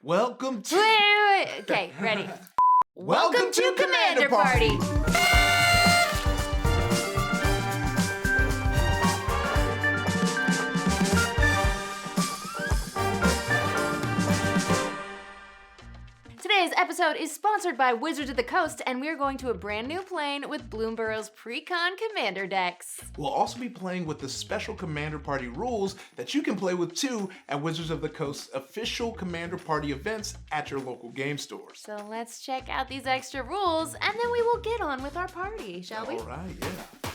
Welcome to... Wait. Okay, ready. Welcome to Commander Party. Today's episode is sponsored by Wizards of the Coast, and we're going to a brand new plane with Bloomburrow's Precon Commander decks. We'll also be playing with the special Commander Party rules that you can play with too at Wizards of the Coast's official Commander Party events at your local game stores. So let's check out these extra rules, and then we will get on with our party, shall we? All right, yeah.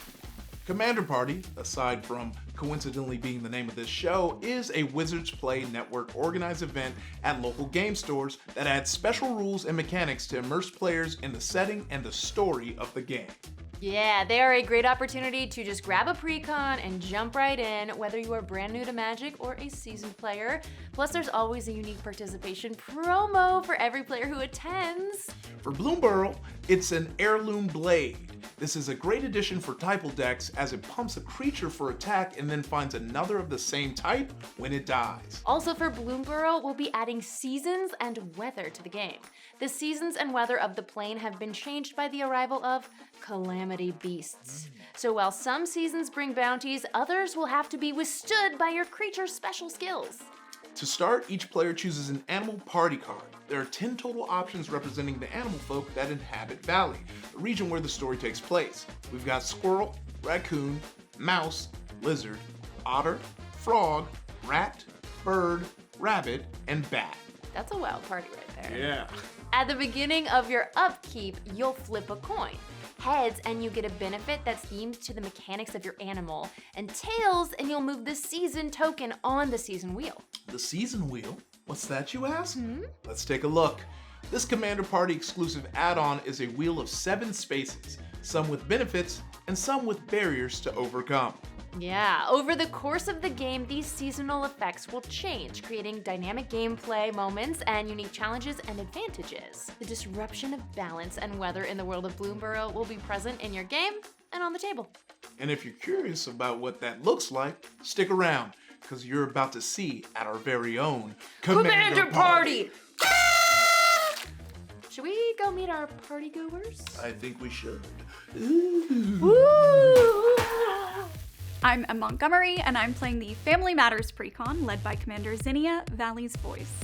Commander Party, aside from coincidentally being the name of this show, is a Wizards Play Network organized event at local game stores that adds special rules and mechanics to immerse players in the setting and the story of the game. Yeah, they are a great opportunity to just grab a precon and jump right in, whether you are brand new to Magic or a seasoned player. Plus, there's always a unique participation promo for every player who attends. For Bloomburrow, it's an heirloom blade. This is a great addition for typal decks as it pumps a creature for attack and then finds another of the same type when it dies. Also for Bloomburrow, we'll be adding seasons and weather to the game. The seasons and weather of the plane have been changed by the arrival of calamity beasts. So while some seasons bring bounties, others will have to be withstood by your creature's special skills. To start, each player chooses an animal party card. There are 10 total options representing the animal folk that inhabit Valley, the region where the story takes place. We've got squirrel, raccoon, mouse, lizard, otter, frog, rat, bird, rabbit, and bat. That's a wild party right there. Yeah. At the beginning of your upkeep, you'll flip a coin. Heads, and you get a benefit that's themed to the mechanics of your animal. And tails, and you'll move the season token on the season wheel. The season wheel? What's that, you ask? Let's take a look. This Commander Party exclusive add-on is a wheel of 7 spaces, some with benefits and some with barriers to overcome. Yeah, over the course of the game, these seasonal effects will change, creating dynamic gameplay moments and unique challenges and advantages. The disruption of balance and weather in the world of Bloomburrow will be present in your game and on the table. And if you're curious about what that looks like, stick around, because you're about to see at our very own Commander Party! Should we go meet our party goers? I think we should. Woo! I'm Emme Montgomery, and I'm playing the Family Matters Precon, led by Commander Zinnia, Valley's Voice.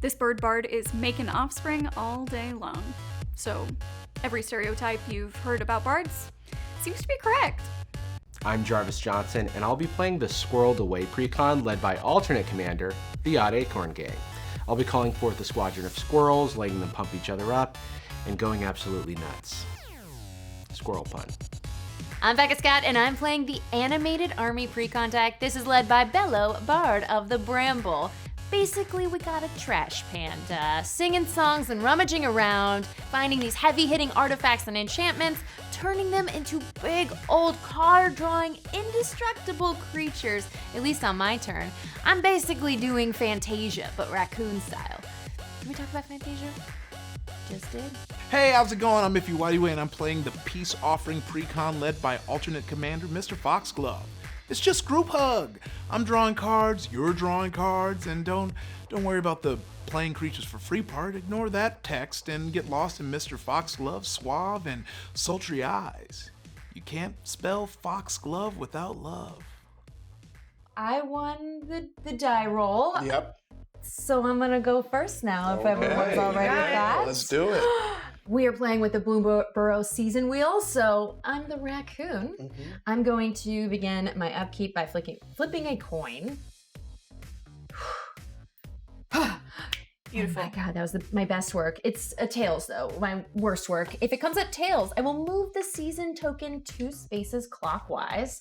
This bird bard is making offspring all day long. So, every stereotype you've heard about bards seems to be correct. I'm Jarvis Johnson, and I'll be playing the Squirreled Away Precon, led by alternate commander, the Odd Acorn Gang. I'll be calling forth a squadron of squirrels, letting them pump each other up, and going absolutely nuts. Squirrel pun. I'm Becca Scott, and I'm playing the Animated Army Precon deck. This is led by Bello, Bard of the Bramble. Basically, we got a trash panda, singing songs and rummaging around, finding these heavy-hitting artifacts and enchantments, turning them into big, old, card-drawing, indestructible creatures, at least on my turn. I'm basically doing Fantasia, but raccoon style. Did we talk about Fantasia? Just did. Hey, how's it going? I'm Ify Nwadiwe, and I'm playing the Peace Offering Precon led by alternate commander Mr. Foxglove. It's just group hug. I'm drawing cards, you're drawing cards, and don't worry about the playing creatures for free part. Ignore that text and get lost in Mr. Foxglove's suave and sultry eyes. You can't spell Foxglove without love. I won the die roll. Yep. So I'm gonna go first now, if everyone's all right with that. Let's do it. We are playing with the Bloomburrow season wheel, so I'm the raccoon. I'm going to begin my upkeep by flipping a coin. Beautiful. Oh my God, that was my best work. It's a tails though, my worst work. If it comes up tails, I will move the season token 2 spaces clockwise.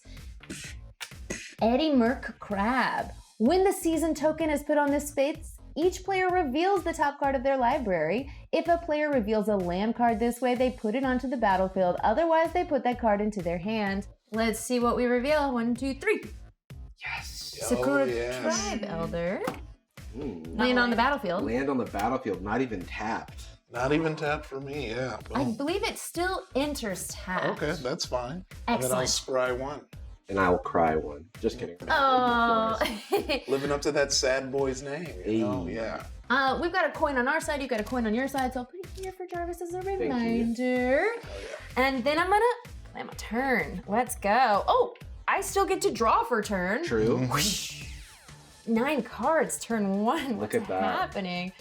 Eddie Merc Crab. When the season token is put on this space, each player reveals the top card of their library. If a player reveals a land card this way, they put it onto the battlefield. Otherwise, they put that card into their hand. Let's see what we reveal. 1, 2, 3. Yes. Sakura Tribe Elder. Land on the battlefield. Land on the battlefield, not even tapped. Not even tapped for me, yeah. Boom. I believe it still enters tapped. Okay, that's fine. Excellent. And then I'll scry 1. And I will cry one. Just kidding. Oh. Living up to that sad boy's name, you know? Hey. Yeah. We've got a coin on our side, you've got a coin on your side, so I'll put it here for Jarvis as a reminder. And then I'm gonna play my turn. Let's go. Oh, I still get to draw for turn. True. Whoosh. 9 cards, turn 1. Look What's at that. happening?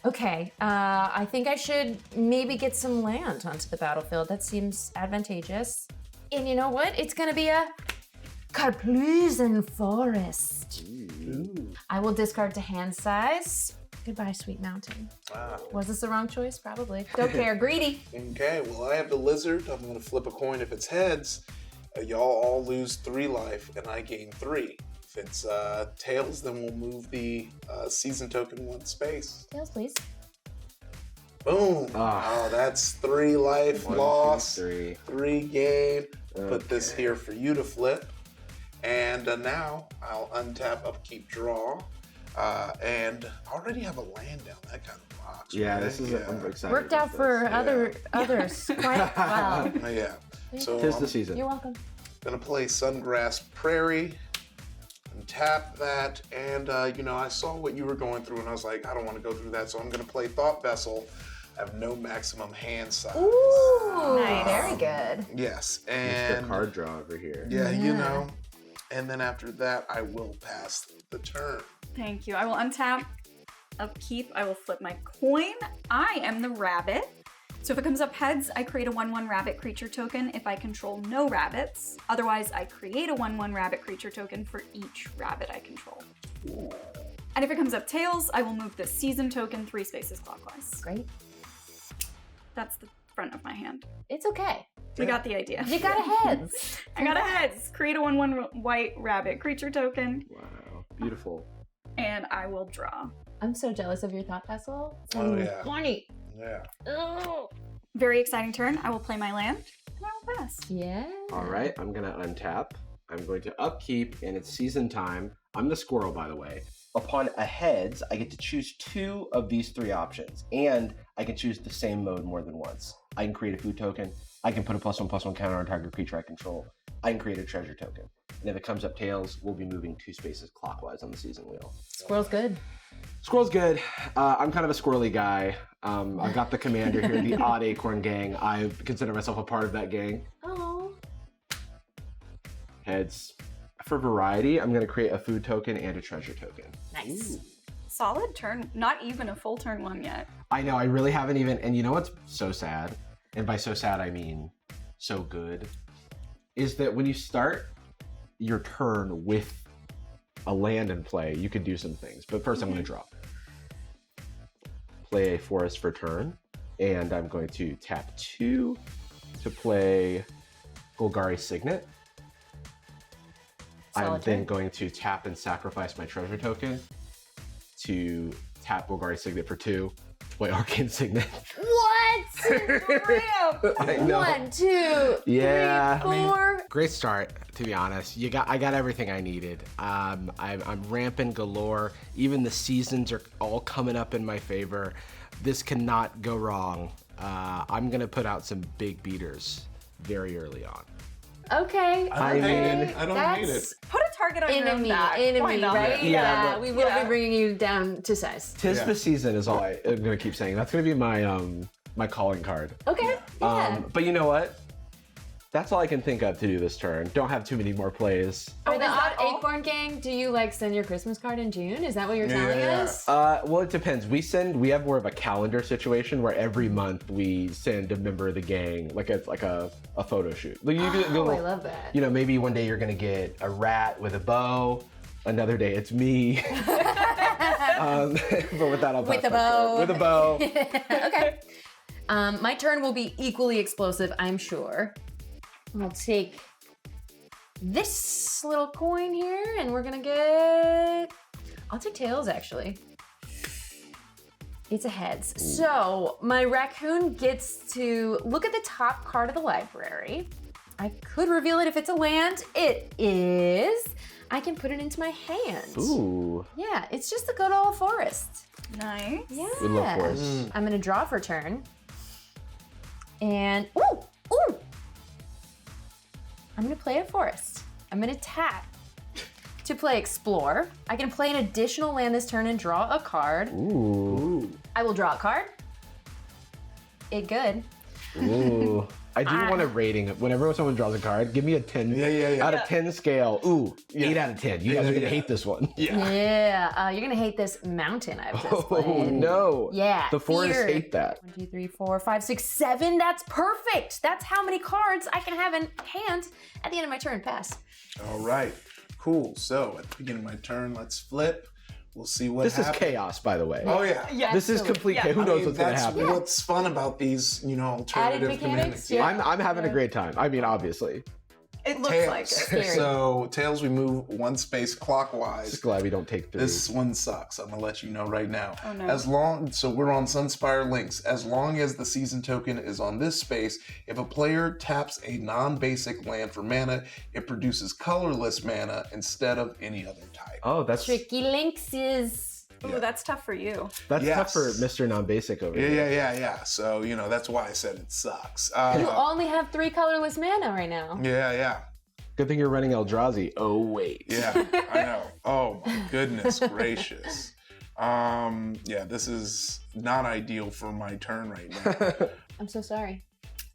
Okay, I think I should maybe get some land onto the battlefield. That seems advantageous. And you know what? It's gonna be a Carplusen Forest. I will discard to hand size. Goodbye, Sweet Mountain. Was this the wrong choice? Probably. Don't care. Greedy. Okay, well, I have the lizard. I'm going to flip a coin if it's heads. Y'all all lose 3 life, and I gain 3. If it's tails, then we'll move the season token 1 space. Tails, please. Boom. Oh, that's 3 life 1, loss. 2, 3. 3 gain. Put this Okay. here for you to flip. And now I'll untap, upkeep, draw. And I already have a land down. That kind of rocks. Yeah, right? this is I'm excited. Worked out about for this. others quite well. Yeah. So Tis I'm the season. You're welcome. gonna play Sungrass Prairie and tap that. And I saw what you were going through, and I was like, I don't want to go through that. So I'm gonna play Thought Vessel. I have no maximum hand size. Ooh, Nice. Very good. Yes, Mr. and Card draw over here. yeah. And then after that, I will pass the turn. Thank you. I will untap, upkeep. I will flip my coin. I am the rabbit. So if it comes up heads, I create a 1/1 rabbit creature token if I control no rabbits. Otherwise, I create a 1/1 rabbit creature token for each rabbit I control. And if it comes up tails, I will move the season token 3 spaces clockwise. Great. That's the front of my hand. It's okay. We got the idea. You got a heads. I got a heads. Create a 1/1 white rabbit creature token, Wow, beautiful. and I will draw. I'm so jealous of your thought vessel. Oh, yeah. Funny. Yeah. Oh. Very exciting turn. I will play my land, and I will pass. Yeah. All right, I'm gonna untap. I'm going to upkeep, and it's season time. I'm the squirrel, by the way. Upon a heads, I get to choose 2 of these 3 options, and I can choose the same mode more than once. I can create a food token. I can put a +1/+1 counter on target creature I control. I can create a treasure token. And if it comes up tails, we'll be moving 2 spaces clockwise on the season wheel. Squirrel's good. Squirrel's good. I'm kind of a squirrely guy. I've got the commander here, the Odd Acorn Gang. I consider myself a part of that gang. Oh. Heads. For variety, I'm going to create a food token and a treasure token. Nice. Solid turn. Not even a full turn 1 yet. I know, I really haven't even, and you know what's so sad? And by so sad, I mean so good, is that when you start your turn with a land in play, you can do some things. But first, I'm going to draw. Play a forest for turn, and I'm going to tap 2 to play Golgari Signet. I'm Solid then turn. going to tap and sacrifice my treasure token to tap Golgari Signet for 2 to play Arcane Signet. What? I know. 1, 2, Yeah. 3, 4. Great start, to be honest. I got everything I needed. I'm ramping galore. Even the seasons are all coming up in my favor. This cannot go wrong. I'm gonna put out some big beaters very early on. Okay. I don't hate it. I don't hate it. Put a target on your own back. Why Enemy, not? right? Yeah, We will yeah. be bringing you down to size. Tis Yeah. the season is all I'm gonna keep saying. That's gonna be my calling card. Okay. Yeah. But you know what? That's all I can think of to do this turn. Don't have too many more plays. For the is Odd that all? Acorn Gang, do you send your Christmas card in June? Is that what you're telling Yeah. us? Well, it depends. We have more of a calendar situation where every month we send a member of the gang like a photo shoot. Like Oh, I love that. You know, maybe one day you're gonna get a rat with a bow. Another day it's me. But with that, I'll With pass a my turn. bow. With a bow. Okay. My turn will be equally explosive, I'm sure. I'll take this little coin here, and we're gonna get... I'll take tails, actually. It's a heads. So my raccoon gets to look at the top card of the library. I could reveal it if it's a land. It is. I can put it into my hand. Ooh. Yeah, it's just a good old forest. Nice. Yeah. We love forests. I'm gonna draw for turn. And, ooh! I'm gonna play a forest. I'm gonna tap. to play Explore. I can play an additional land this turn and draw a card. Ooh. I will draw a card. It good. Ooh. I do want a rating. Whenever someone draws a card, give me a 10 out of 10 scale. Ooh, 8 out of 10. You guys are gonna hate this one. Yeah, you're gonna hate this mountain I've just played. Oh no. Yeah. The forests fear. hate that. 1, 2, 3, 4, 5, 6, 7. That's perfect. That's how many cards I can have in hand at the end of my turn. Pass. All right, cool. So at the beginning of my turn, let's flip. We'll see what This happens. is chaos, by the way. Oh yeah. This is complete chaos. Who knows what's gonna that's happen? what's fun about these, alternative mechanics, mechanics. yeah. I'm having a great time. I mean, obviously. It looks Tails. like it. Scary. So tails, we move one space clockwise. Just glad we don't take 3. This one sucks. I'm gonna let you know right now. Oh, no. So we're on Sunspire Links. As long as the season token is on this space, if a player taps a non-basic land for mana, it produces colorless mana instead of any other type. Oh, that's Tricky Links is. Ooh, that's tough for you. tough Yes. for Mr. Non-Basic over here. Yeah. So that's why I said it sucks. You only have 3 colorless mana right now. Yeah. Good thing you're running Eldrazi. Oh wait. Yeah, I know. Oh my goodness gracious. This is not ideal for my turn right now. I'm so sorry.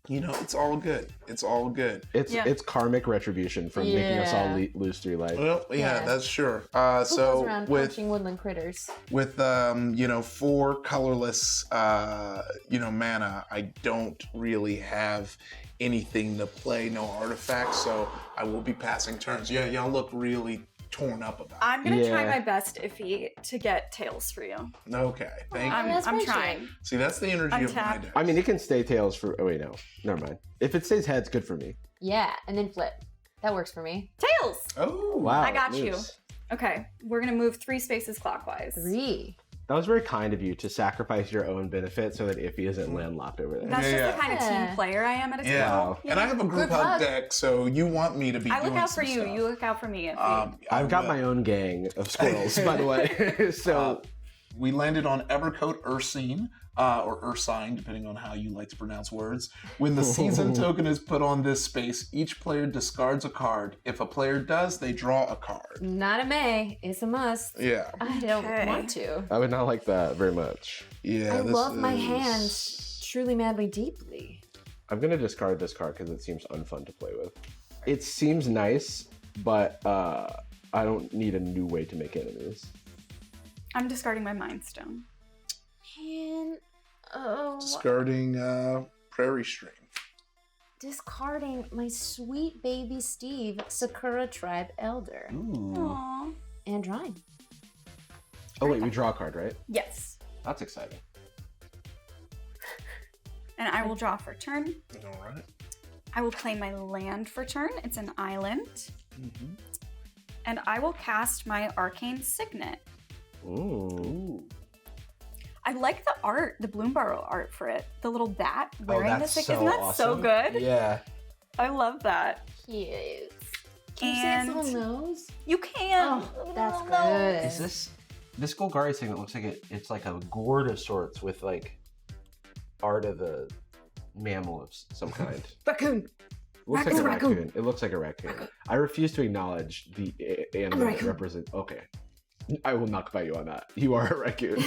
It's all good. It's all good. It's karmic retribution from making us all lose 3 life. Well, Yeah. that's sure. Who goes So around with punching woodland critters? 4 colorless mana, I don't really have anything to play, no artifacts, so I will be passing turns. Yeah, y'all look really torn up about I'm gonna try Yeah. my best, Ify, to get tails for you. it. Okay, thank you. That's I'm friendship. trying. See, that's the energy of my Untap. deck. I mean, it can stay tails for. Oh wait, no, never mind. If it stays heads, good for me. Yeah, and then flip. That works for me. Tails! Oh, Wow. I got you. moves. Okay, we're gonna move 3 spaces clockwise. 3. That was very kind of you to sacrifice your own benefit so that Ify isn't landlocked over there. That's just Yeah. the kind of team player I am at a table. Yeah, Wow. and I have a group Group hug hug. deck, so you want me to be I doing look out for some you. stuff. You look out for me. Ify. I I've got will. my own gang of squirrels, by the way. So We landed on Evercoat Ursine, or Ursine, depending on how you like to pronounce words. When the season token is put on this space, each player discards a card. If a player does, they draw a card. Not a may. It's a must. Yeah. I don't Okay. want to. I would not like that very much. Yeah. I this love my is- hand truly, madly, deeply. I'm gonna discard this card because it seems unfun to play with. It seems nice, but I don't need a new way to make enemies. I'm discarding my Mind Stone. Discarding Prairie Stream. Discarding my sweet baby Steve, Sakura Tribe Elder. Ooh. Aww. And drawing. Oh wait, we draw a card, right? Yes. That's exciting. And I will draw for turn. All right. I will play my land for turn. It's an island. And I will cast my Arcane Signet. Ooh. I like the art, the Bloomburrow art for it. The little bat wearing the that's signet. so Isn't that so awesome. good? Yeah. I love that. Cute. Can And you see its little nose? you can. Oh, that's Little nose. good. Is this Golgari segment looks like it's like a gourd of sorts with like art of a mammal of some kind. Raccoon. It looks like a raccoon. It looks like a raccoon. I refuse to acknowledge the animal that represents. Okay. I will not fight you on that. You are a raccoon.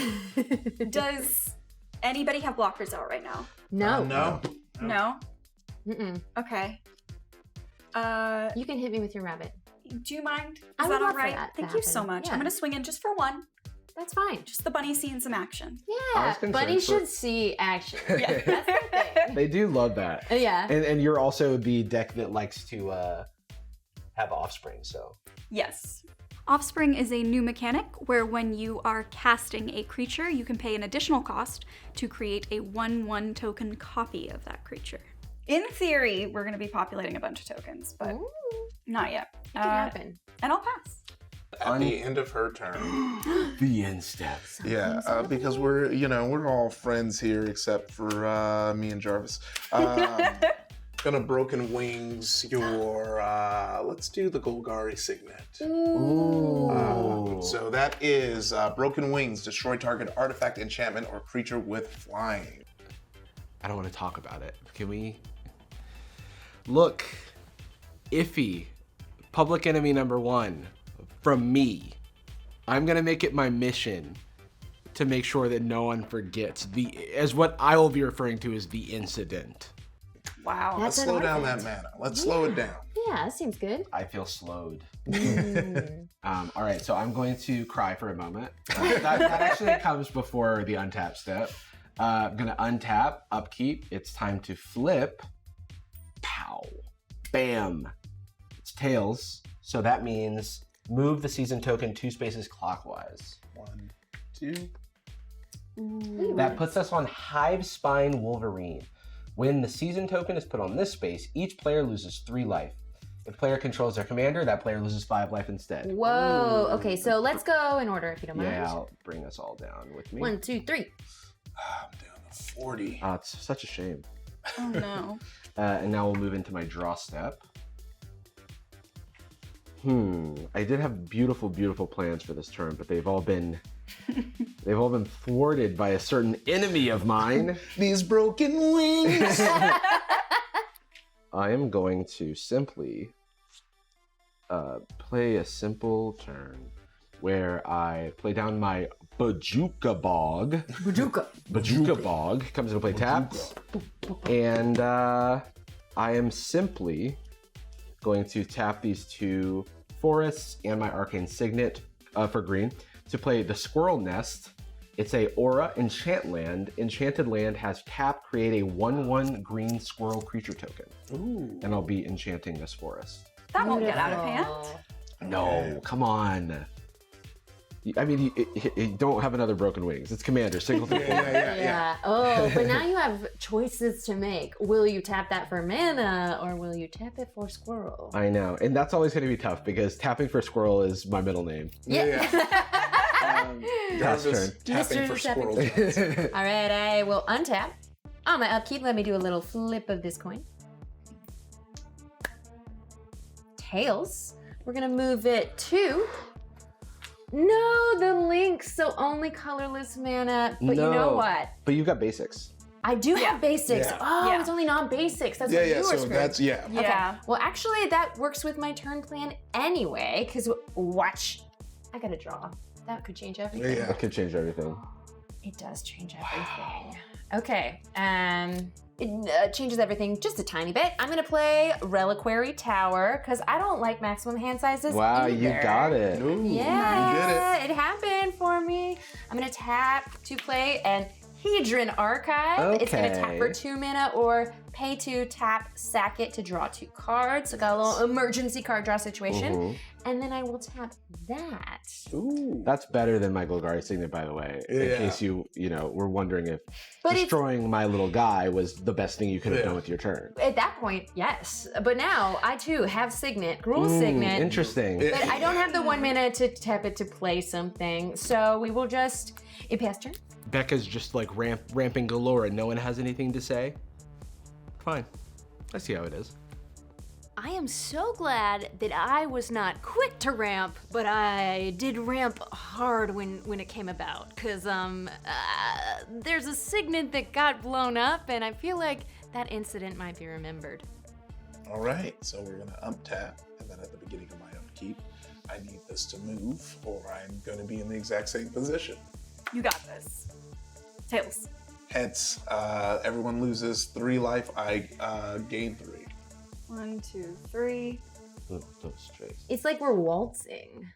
Does anybody have blockers out right now? No. No. No? Mm-mm. Okay. You can hit me with your rabbit. Do you mind? Is I would that all love for right? that to Thank you so happen. much. Yeah. I'm gonna swing in just for one. That's fine. Just the bunny seeing some action. I Yeah, was concerned Bunny for- should see action. Yeah. That's the thing. They do love that. Yeah. And you're also the deck that likes to have offspring, so. Yes. Offspring is a new mechanic where when you are casting a creature, you can pay an additional cost to create a 1/1 token copy of that creature. In theory, we're going to be populating a bunch of tokens, but Ooh, not yet. it can happen. And I'll pass. At the end of her turn. The end step. Yeah, because we're all friends here except for me and Jarvis. Gonna Broken Wings your let's do the Golgari Signet. Ooh. So that is Broken Wings, destroy target artifact, enchantment, or creature with flying. I don't want to talk about it. Can we? Look, Ify, public enemy number 1. from me. I'm gonna make it my mission to make sure that no one forgets as what I will be referring to as the incident. Wow. Let's That's slow an down argument. that mana. Let's slow it down. Yeah, that seems good. I feel slowed. All right, so I'm going to cry for a moment. That actually comes before the untap step. I'm gonna untap, upkeep. It's time to flip. Pow. Bam. It's tails. So that means move the season token 2 spaces clockwise. 1, 2. That puts us on Hive Spine Wolverine. When the season token is put on this space, each player loses 3 life. If player controls their commander, that player loses 5 life instead. Whoa. Okay, so let's go in order if you don't mind. Yeah, I'll bring us all down with me. 1, 2, 3. I'm down to 40. Oh, it's such a shame. Oh no. And now we'll move into my draw step. I did have beautiful, beautiful plans for this turn, but they've all been thwarted by a certain enemy of mine. These broken wings. I am going to simply play a simple turn where I play down my Bajuka Bog. Bajuka Bog comes into play tapped. And I am simply going to tap these 2 forests and my Arcane Signet for green to play the Squirrel Nest. It's a Aura Enchant Land. Enchanted land has tap, create a 1/1 green squirrel creature token. Ooh. And I'll be enchanting this forest. That won't get out of hand. No, come on. I mean, you don't have another broken wings. It's commander, single thing. Yeah. Oh, but now you have choices to make. Will you tap that for mana or will you tap it for squirrel? I know. And that's always going to be tough because tapping for squirrel is my middle name. Yeah. Jarvis turn. tapping Mr. for Tapping. squirrels. All right, I will untap. On my upkeep, let me do a little flip of this coin. Tails. We're gonna move it to. No, the link, so only colorless mana. But you know what? But you've got basics. I do have basics. Yeah. Oh, Yeah. it's only non-basics. That's Yeah, what yeah. you were So screwed. that's Yeah. Okay. Well, actually, that works with my turn plan anyway. Because watch, I gotta draw. That could change everything. Yeah. That could change everything. It does change everything. Okay. It changes everything just a tiny bit. I'm gonna play Reliquary Tower because I don't like maximum hand sizes. Wow, either. you got it. Ooh, Yeah, it happened for me. I'm gonna tap to play an Hedron Archive. It's gonna tap Okay. for 2 mana or pay 2, tap, sack it to draw 2 cards. So got a little emergency card draw situation. Mhm. And then I will tap that. Ooh. That's better than my Golgari Signet, by the way. In Yeah. case you were wondering if But it's- destroying my little guy was the best thing you could have Yeah. done with your turn. At that point, yes. But now I too have Signet, Gruul Signet. Interesting. Yeah. But I don't have the 1 mana to tap it to play something. So we will just. It passed turn. Becca's just like ramping galore and no one has anything to say. Fine. I see how it is. I am so glad that I was not quick to ramp, but I did ramp hard when it came about. Cause there's a Signet that got blown up, and I feel like that incident might be remembered. All right. So we're gonna untap, and then at the beginning of my upkeep, I need this to move, or I'm gonna be in the exact same position. You got this. Tails. Heads. Everyone loses 3 life. I gain 3. 1, 2, 3. Those traits. It's like we're waltzing.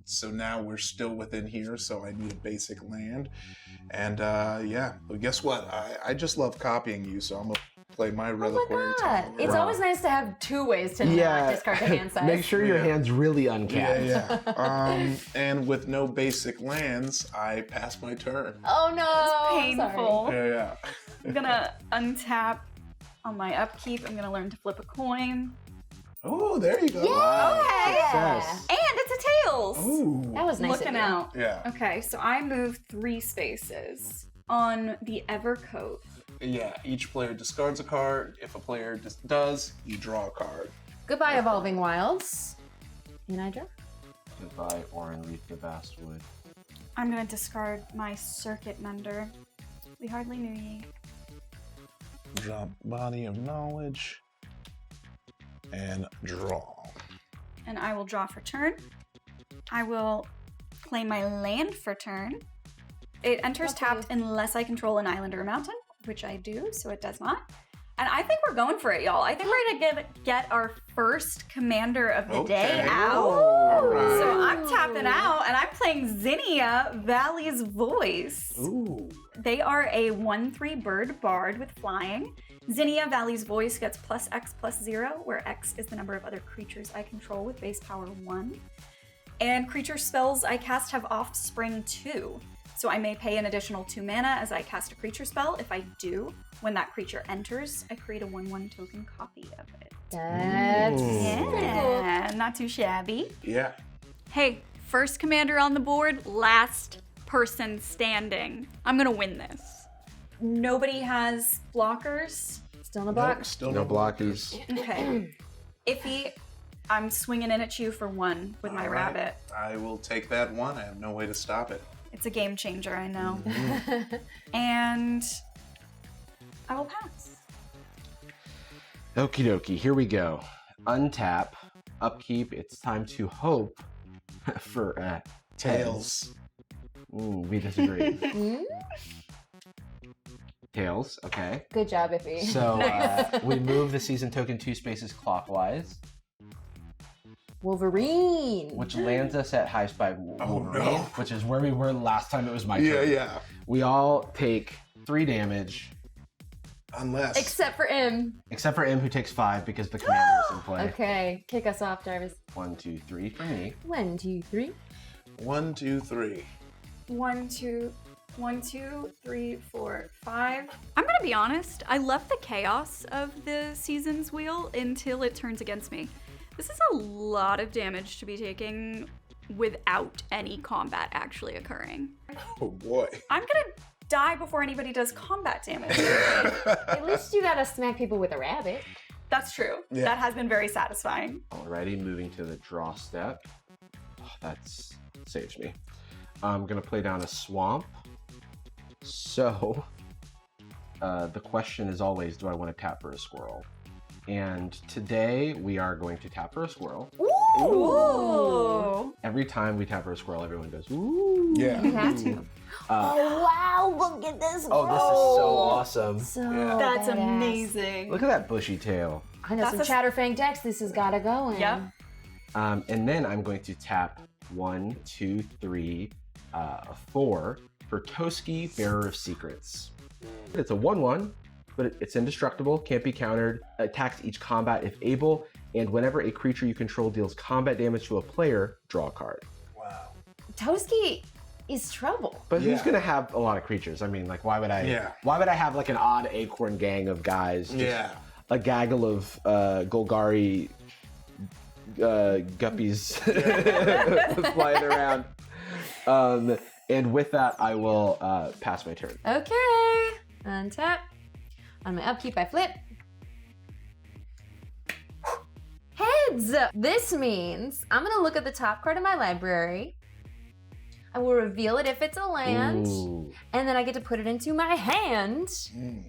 So now we're still within here, so I need a basic land. And yeah, but guess what? I just love copying you, so I'm gonna play my Oh Reliquary my god. Tower. It's Wow. always nice to have 2 ways to not discard the hand size. Make sure your Yeah. hand's really uncapped. Yeah. And with no basic lands, I pass my turn. Oh no. It's I'm sorry. painful. Yeah. I'm gonna untap on my upkeep. I'm gonna learn to flip a coin. Oh, there you go. Yeah. Success. And it's a tails! Ooh. That was nice. Looking of you. out. Yeah. Okay, so I move 3 spaces on the Evercoat. Yeah. Each player discards a card. If a player does, you draw a card. Goodbye, Evolving Wilds. And I draw. Goodbye, Orin Reef the Basswood. I'm gonna discard my Circuit Mender. We hardly knew ye. Drop Body of Knowledge. And draw. And I will draw for turn. I will play my land for turn. It enters tapped unless I control an island or a mountain, which I do, so it does not. And I think we're going for it, y'all. I think we're gonna get our first commander of the day out. All right. So I'm tapping out, and I'm playing Zinnia, Valley's Voice. Ooh. They are a 1/3 bird bard with flying. Zinnia, Valley's Voice gets +X+0, where X is the number of other creatures I control with base power 1. And creature spells I cast have offspring 2. So I may pay an additional 2 mana as I cast a creature spell. If I do, when that creature enters, I create a 1/1 token copy of it. That's Yeah, not too shabby. Yeah. Hey, first commander on the board, last person standing. I'm gonna win this. Nobody has blockers. still in the box. Nope, still No blockies. Okay. Ify, I'm swinging in at you for 1 with my All right. rabbit. I will take that 1. I have no way to stop it. It's a game changer, I know. And I will pass. Okie dokie, here we go. Untap, upkeep, it's time to hope for Tails. We disagree. Tails, okay. Good job, Ify. So we move the season token 2 spaces clockwise, Wolverine. which lands us at highest by Wolverine, no. which is where we were last time it was my Yeah, turn. yeah. We all take 3 damage, Unless. Except for M. except for M, who takes 5 because the commander is in play. Okay, kick us off, Jarvis. 1, 2, 3 for me. 1, 2, 3. 1, 2, 3. 1, 2, 3, 4, 5. I'm gonna be honest, I left the chaos of the seasons wheel until it turns against me. This is a lot of damage to be taking without any combat actually occurring. Oh boy. I'm gonna die before anybody does combat damage. At least you gotta smack people with a rabbit. That's true. Yeah. That has been very satisfying. Alrighty, moving to the draw step. Oh, that saves me. I'm gonna play down a swamp. So, the question is always, do I want to tap for a squirrel? And today we are going to tap for a squirrel. Ooh. Every time we tap for a squirrel, everyone goes, ooh. Yeah. You have to. Oh, wow, look at this. Oh, this is so awesome. So That's badass. amazing. Look at that bushy tail. I know some That's Chatterfang decks. This has gotta go in. Yep. And then I'm going to tap 1, 2, 3, 4 for Toski, Bearer of Secrets. It's a 1/1, but it's indestructible, can't be countered, attacks each combat if able, and whenever a creature you control deals combat damage to a player, draw a card. Wow. Toski is trouble. But Yeah. who's gonna have a lot of creatures? I mean, like, why would I? Yeah. Why would I have like an odd acorn gang of guys? Just Yeah. a gaggle of Golgari guppies flying around. And with that, I will pass my turn. Okay. Untap. On my upkeep, I flip. Heads! This means I'm gonna look at the top card of my library. I will reveal it if it's a land. Ooh. And then I get to put it into my hand. Mm.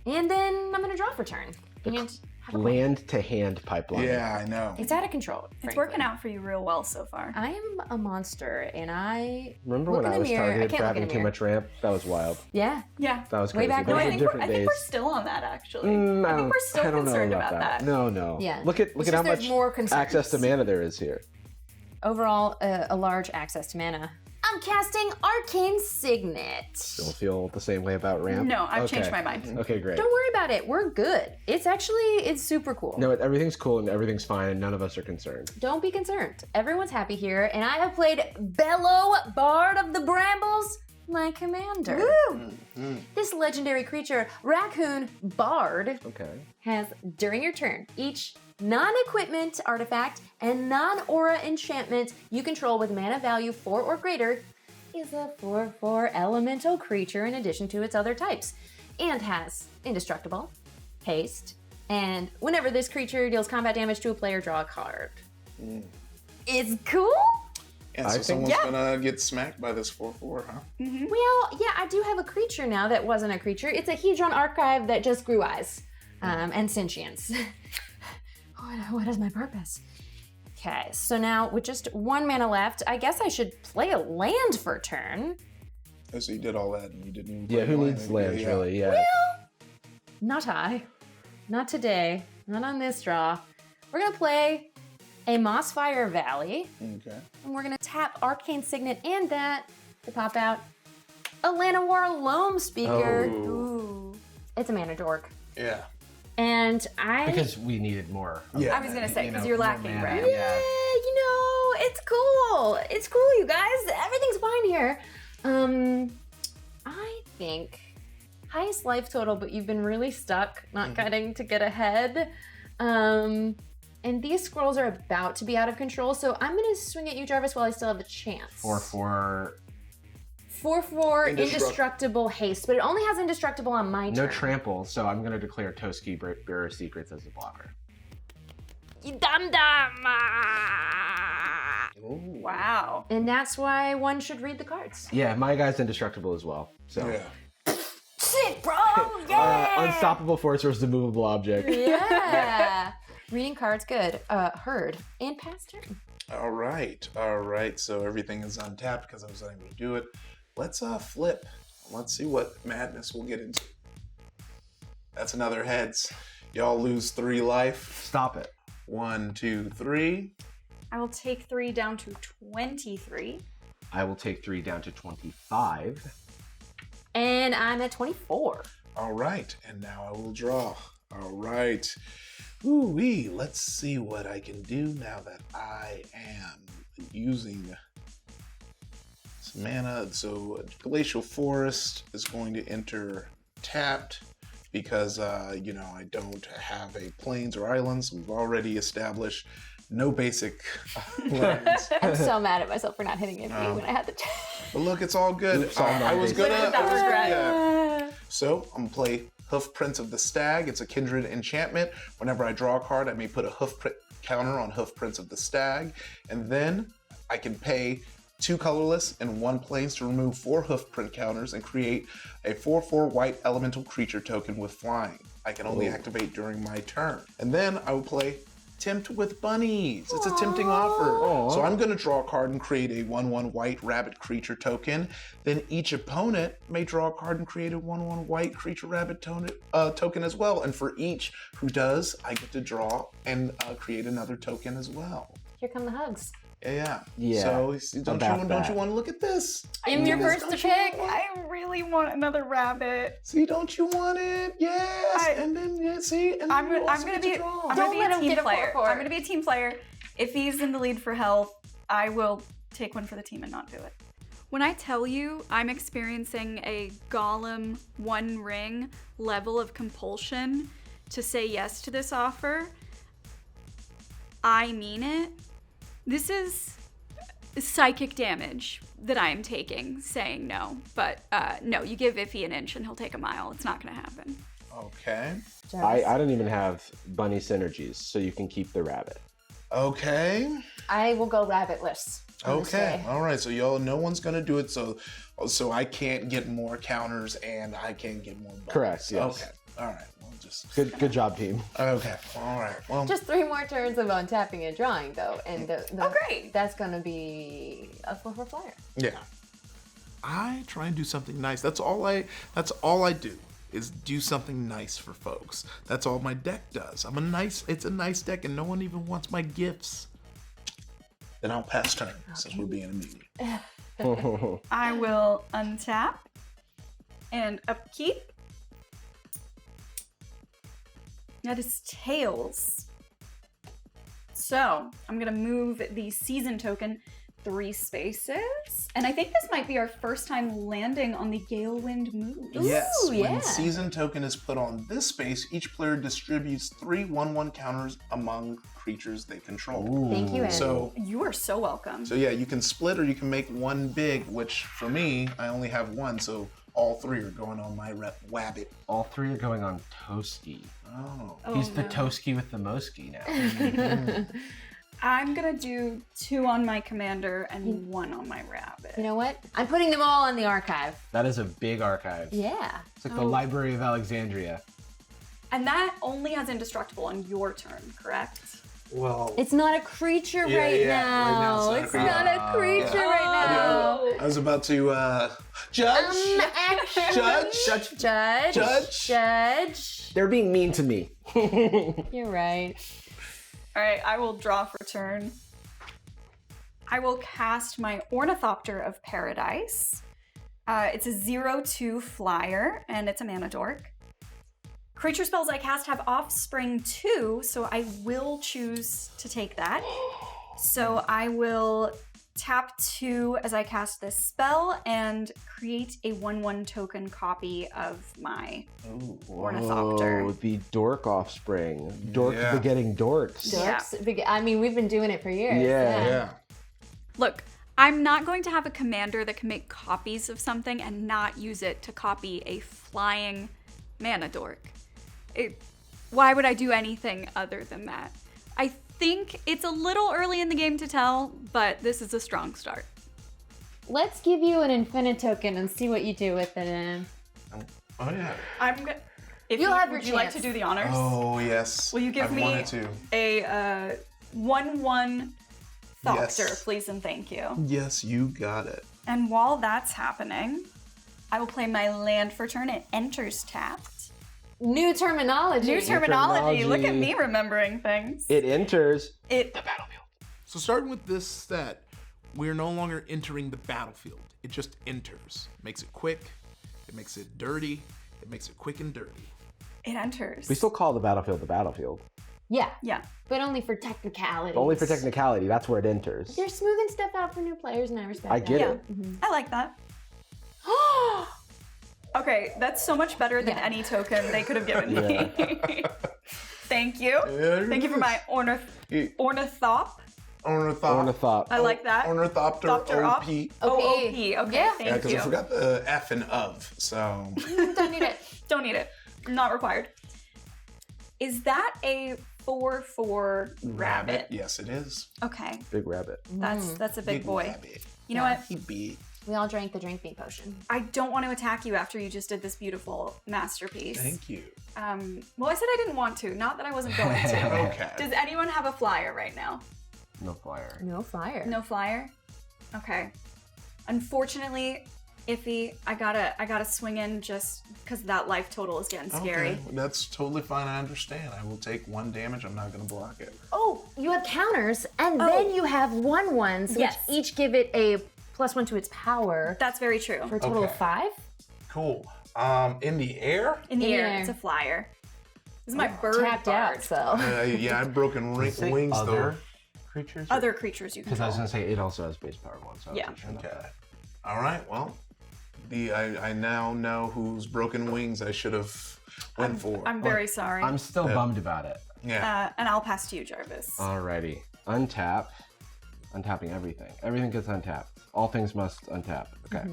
And then I'm gonna draw for turn. And have a Land to hand pipeline. Yeah, I know. It's out of control. It's frankly. working out for you real well so far. I am a monster, and I Remember look when in I the was mirror. I targeted can't for look in having the too mirror. much ramp? That was wild. Yeah. Yeah. That was Way crazy. back Those when. I were think, different I think days. we're still on that actually. I I don't- think we're still I don't know concerned about that. No. Yeah. Look at It's how just there's much more concerns. access to mana there is here. Overall, a large access to mana. I'm casting Arcane Signet. Don't feel the same way about ramp. No, I've Okay. changed my mind. Okay, great. Don't worry about it. We're good. It's super cool. No, everything's cool and everything's fine, and none of us are concerned. Don't be concerned. Everyone's happy here, and I have played Bellow, Bard of the Brambles, my commander. This legendary creature, Raccoon Bard, Okay. has, during your turn, each non-equipment artifact and non-aura enchantment you control with mana value 4 or greater is a 4/4 elemental creature in addition to its other types, and has indestructible, haste, and whenever this creature deals combat damage to a player, draw a card. It's cool? Yeah, I so think- someone's gonna get smacked by this 4/4, huh? Well, yeah, I do have a creature now that wasn't a creature. It's a Hedron Archive that just grew eyes and sentience. What is my purpose? Okay, so now with just 1 mana left, I guess I should play a land for a turn. Oh, so you did all that and you didn't even Yeah, play who land. needs lands, Yeah. really? Yeah. Well, not I. Not today. Not on this draw. We're gonna play a Mossfire Valley, Okay. and we're gonna tap Arcane Signet and that to pop out a Llanowar Loam Speaker. Oh. Ooh. It's a mana dork. Yeah. And I... Because we needed more. Yeah. I was gonna say, because know, you're more lacking, mana, right? Yeah, you know, it's cool. It's cool, you guys. Everything's fine here. I think highest life total, but you've been really stuck, not getting to get ahead. And these scrolls are about to be out of control, so I'm gonna swing at you, Jarvis, while I still have a chance. 4/4. 4/4 indestructible haste, but it only has indestructible on my No turn. trample, so I'm going to declare Toski Bearer of Secrets as a blocker. You dum-dum! Wow. And that's why one should read the cards. Yeah, my guy's indestructible as well. So Yeah. Sick, bro! Yeah! Unstoppable force versus immovable object. Yeah. Reading cards, good. Heard. And pass turn. All right. So everything is untapped because I was unable to do it. Let's flip. Let's see what madness we'll get into. That's another heads. Y'all lose 3 life. Stop it. 1, 2, 3. I will take 3 down to 23. I will take 3 down to 25. And I'm at 24. All right. And now I will draw. All right. Ooh-wee. Let's see what I can do now that I am using some mana. So Glacial Forest is going to enter tapped because, you know, I don't have a plains or islands. We've already established no basic lands. I'm so mad at myself for not hitting it when I had the But look, it's all good. Oops, all I was nice. gonna. Without regret. Yeah. So I'm gonna play Hoof Prince of the Stag. It's a kindred enchantment. Whenever I draw a card, I may put a hoof print counter on Hoof Prince of the Stag, and then I can pay 2 colorless and 1 plains to remove 4 hoof print counters and create a 4/4 white elemental creature token with flying. I can only activate during my turn. And then I will play Tempt with Bunnies. It's a tempting offer. So I'm going to draw a card and create a 1/1 white rabbit creature token. Then each opponent may draw a card and create a 1/1 white creature rabbit token as well. And for each who does, I get to draw and create another token as well. Here come the hugs. Yeah. Yeah, So don't you want to look at this? I'm your first to pick. I really want another rabbit. See, don't you want it? Yes. And then see. And I'm then you also gonna get to be draw. I'm Don't gonna be let a him team get a player. 4/4. I'm gonna be a team player. If he's in the lead for health, I will take one for the team and not do it. When I tell you I'm experiencing a Golem One Ring level of compulsion to say yes to this offer, I mean it. This is psychic damage that I am taking, saying no. But no, you give Ify an inch and he'll take a mile. It's not gonna happen. Okay. I don't even have bunny synergies, so you can keep the rabbit. Okay. I will go rabbitless. on this Okay. day. All right. So y'all, no one's gonna do it. So I can't get more counters and I can't get more. Buttons. Correct, yes. Okay. All right. Well, just. Good job, team. Okay. All right. Well. Just 3 more turns of untapping and drawing, though, and Oh, great. that's gonna be a 4/4 flyer. Yeah. I try and do something nice. That's all I do is do something nice for folks. That's all my deck does. It's a nice deck and no one even wants my gifts. Then I'll pass turn since we're being immediate. I will untap and upkeep. That is tails. So I'm gonna move the season token 3 spaces. And I think this might be our first time landing on the Galewind move. Yes. Ooh, yeah. When season token is put on this space, each player distributes 3 1/1 counters among creatures they control. Thank you, Andy. So You are so welcome. yeah, you can split or you can make one big, which for me, I only have one, so all 3 are going on my wabbit. All 3 are going on Toski. Oh. He's the Toski with the Moski now. I'm gonna do 2 on my commander and 1 on my rabbit. You know what? I'm putting them all on the archive. That is a big archive. Yeah. It's like the Library of Alexandria. And that only has indestructible on your turn, correct? Well, It's not a creature Yeah, right yeah, now. right now It's it's not not a creature right now. I was about to judge. Judge. They're being mean to me. You're right. All right, I will draw for turn. I will cast my Ornithopter of Paradise. It's a 0/2 flyer, and it's a mana dork. Creature spells I cast have offspring 2, so I will choose to take that. So I will tap 2 as I cast this spell and create a 1/1 token copy of my Ornithopter. Oh, the dork offspring. Dork Yeah. begetting dorks. Dorks. I mean, we've been doing it for years. Yeah. Look, I'm not going to have a commander that can make copies of something and not use it to copy a flying mana dork. Why would I do anything other than that? I think it's a little early in the game to tell, but this is a strong start. Let's give you an infinite token and see what you do with it. Oh yeah. I'm gonna. You'll have your would you like chance. to do the honors? Oh yes. Will you give I've me wanted to. a 1/1 Thopter, Yes. please and thank you. Yes, you got it. And while that's happening, I will play my land for turn. It enters tapped. New terminology. New terminology. Look at terminology. me remembering things. It enters It the battlefield. So starting with this set, we're no longer entering the battlefield. It just enters. Makes it quick. It makes it dirty. It makes it quick and dirty. It enters. We still call the battlefield the battlefield. Yeah, Yeah. but only for technicalities. Only for technicality, that's where it enters. You're smoothing stuff out for new players, and I respect I that. get Yeah. it. I like that. Okay, that's so much better than Yeah. any token they could have given me. Thank you. There Thank you it for my is. Ornithop. Ornithop. I like that. Ornithopter Thopter up. OP. OOP. Okay, Yeah. Yeah, thank because you. I forgot the F and of. So Don't need it. Don't need it. Not required. Is that a 4/4 rabbit? Yes, it is. Okay, Big rabbit. that's a big boy. Rabbit. You know what? He big. We all drank the drink me potion. I don't want to attack you after you just did this beautiful masterpiece. Thank you. Well, I said I didn't want to, not that I wasn't going to. Okay. Does anyone have a flyer right now? No flyer. No fire. No flyer? Okay. Unfortunately, Ify, I gotta swing in just because that life total is getting scary. Okay, that's totally fine. I understand. I will take 1 damage. I'm not going to block it. Oh, you have counters, and Oh. then you have 1/1s, Yes. which each give it a +1 to its power That's very true. for a total of Okay. 5. Cool. In the air? In the In the air, air. it's a flyer. This is my bird Tapped bard. out, so. Yeah, I've broken Say wings other creatures? Other creatures you Because I was control. gonna say it also has base power 1, so I Yeah. wasn't sure about Okay. that. All right. Well, I now know whose broken wings I should have went for. I'm very sorry. I'm still bummed about it. Yeah. And I'll pass to you, Jarvis. Alrighty. Untap. Untapping everything. Everything gets untapped. All things must untap. Okay.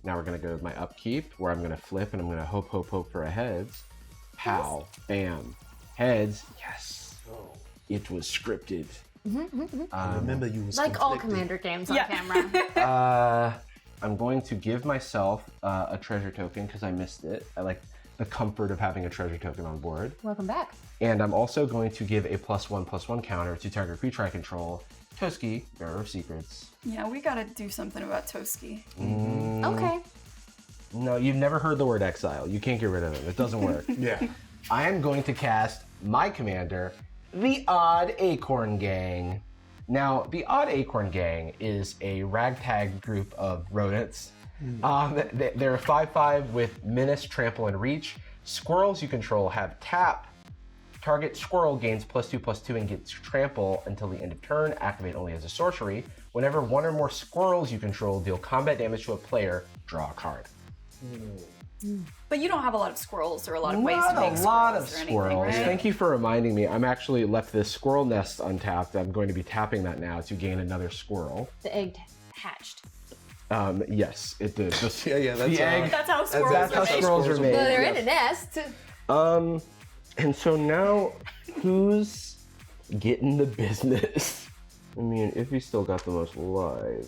Now we're gonna go with my upkeep, where I'm gonna flip and I'm gonna hope for a heads. Pow. Bam. Heads. Yes. Oh. It was scripted. I remember you was Like all conflicted. Commander games on Yeah. camera. I'm going to give myself a treasure token because I missed it. I like the comfort of having a treasure token on board. Welcome back. And I'm also going to give a +1/+1 counter to target creature I control. Toski, Bearer of Secrets. Yeah, we gotta do something about Toski. Okay. No, you've never heard the word exile. You can't get rid of him. It doesn't work. Yeah. I am going to cast my commander, the Odd Acorn Gang. Now, the Odd Acorn Gang is a ragtag group of rodents. They're a 5/5 with Menace, Trample, and Reach. Squirrels you control have tap. Target squirrel gains +2/+2 and gets Trample until the end of turn. Activate only as a sorcery. Whenever one or more squirrels you control deal combat damage to a player, draw a card. But you don't have a lot of squirrels or a lot of ways to Not make a lot of or anything, squirrels. right? Thank you for reminding me. I'm actually left this squirrel nest untapped. I'm going to be tapping that now to gain another squirrel. The egg hatched. Yes, it did. Just Yeah, that's the egg. That's how squirrels That's how are made. squirrels are made. Well, they're in yes. a nest. And so now, who's getting the business? I mean, Ify still got the most life.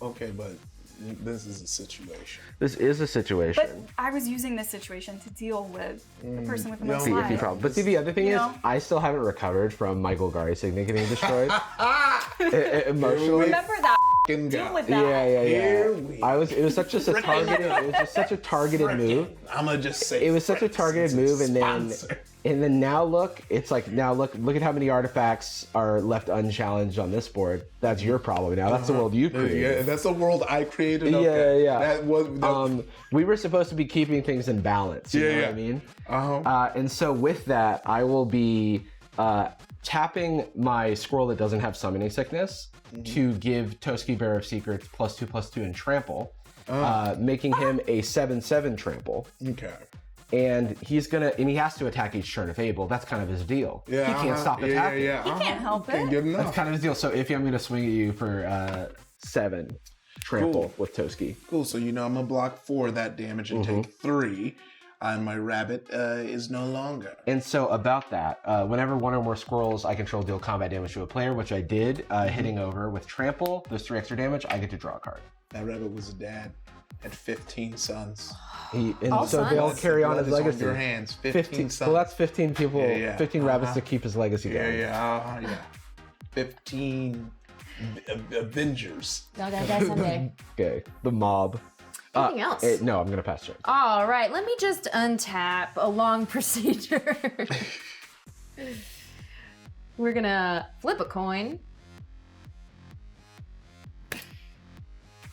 Okay, but This is a situation. This is a situation. But I was using this situation to deal with the person with the most See, lives. problem. But see, the other thing You is, know? I still haven't recovered from Michael Gari's signet getting destroyed. Emotionally. Remember that. Fucking Deal God. with that. Yeah. Here we It was such just a targeted. It was just such a targeted move. I'm gonna just say It was such a targeted move, and then now look, it's like now look at how many artifacts are left unchallenged on this board. That's your problem now. That's the world you created. Yeah, that's the world I created. Okay. Yeah. That was We were supposed to be keeping things in balance. You know what I mean? And so with that, I will be tapping my squirrel that doesn't have summoning sickness to give Toski Bearer of Secrets +2/+2 and trample, making him a 7/7 trample. Okay. And he has to attack each turn if able. That's kind of his deal. Yeah, he can't stop attacking. Yeah. He can't help Can't it. get enough. That's kind of his deal. So Ify, I'm going to swing at you for 7 trample with Toski. Cool. So I'm gonna block 4 of that damage and take 3. And my rabbit is no longer. And so about that, whenever one or more squirrels I control deal combat damage to a player, which I did, hitting over with trample, those 3 extra damage, I get to draw a card. That rabbit was a dad. Had 15 sons. All So they all sons? carry on his Blood is legacy. your hands. 15 sons. Well, that's 15 people, Yeah. 15 rabbits to keep his legacy going. Yeah. 15 Avengers. Y'all gotta die someday. Okay, the mob. Anything else? No, I'm going to pass turn. All right, let me just untap a long procedure. We're gonna flip a coin.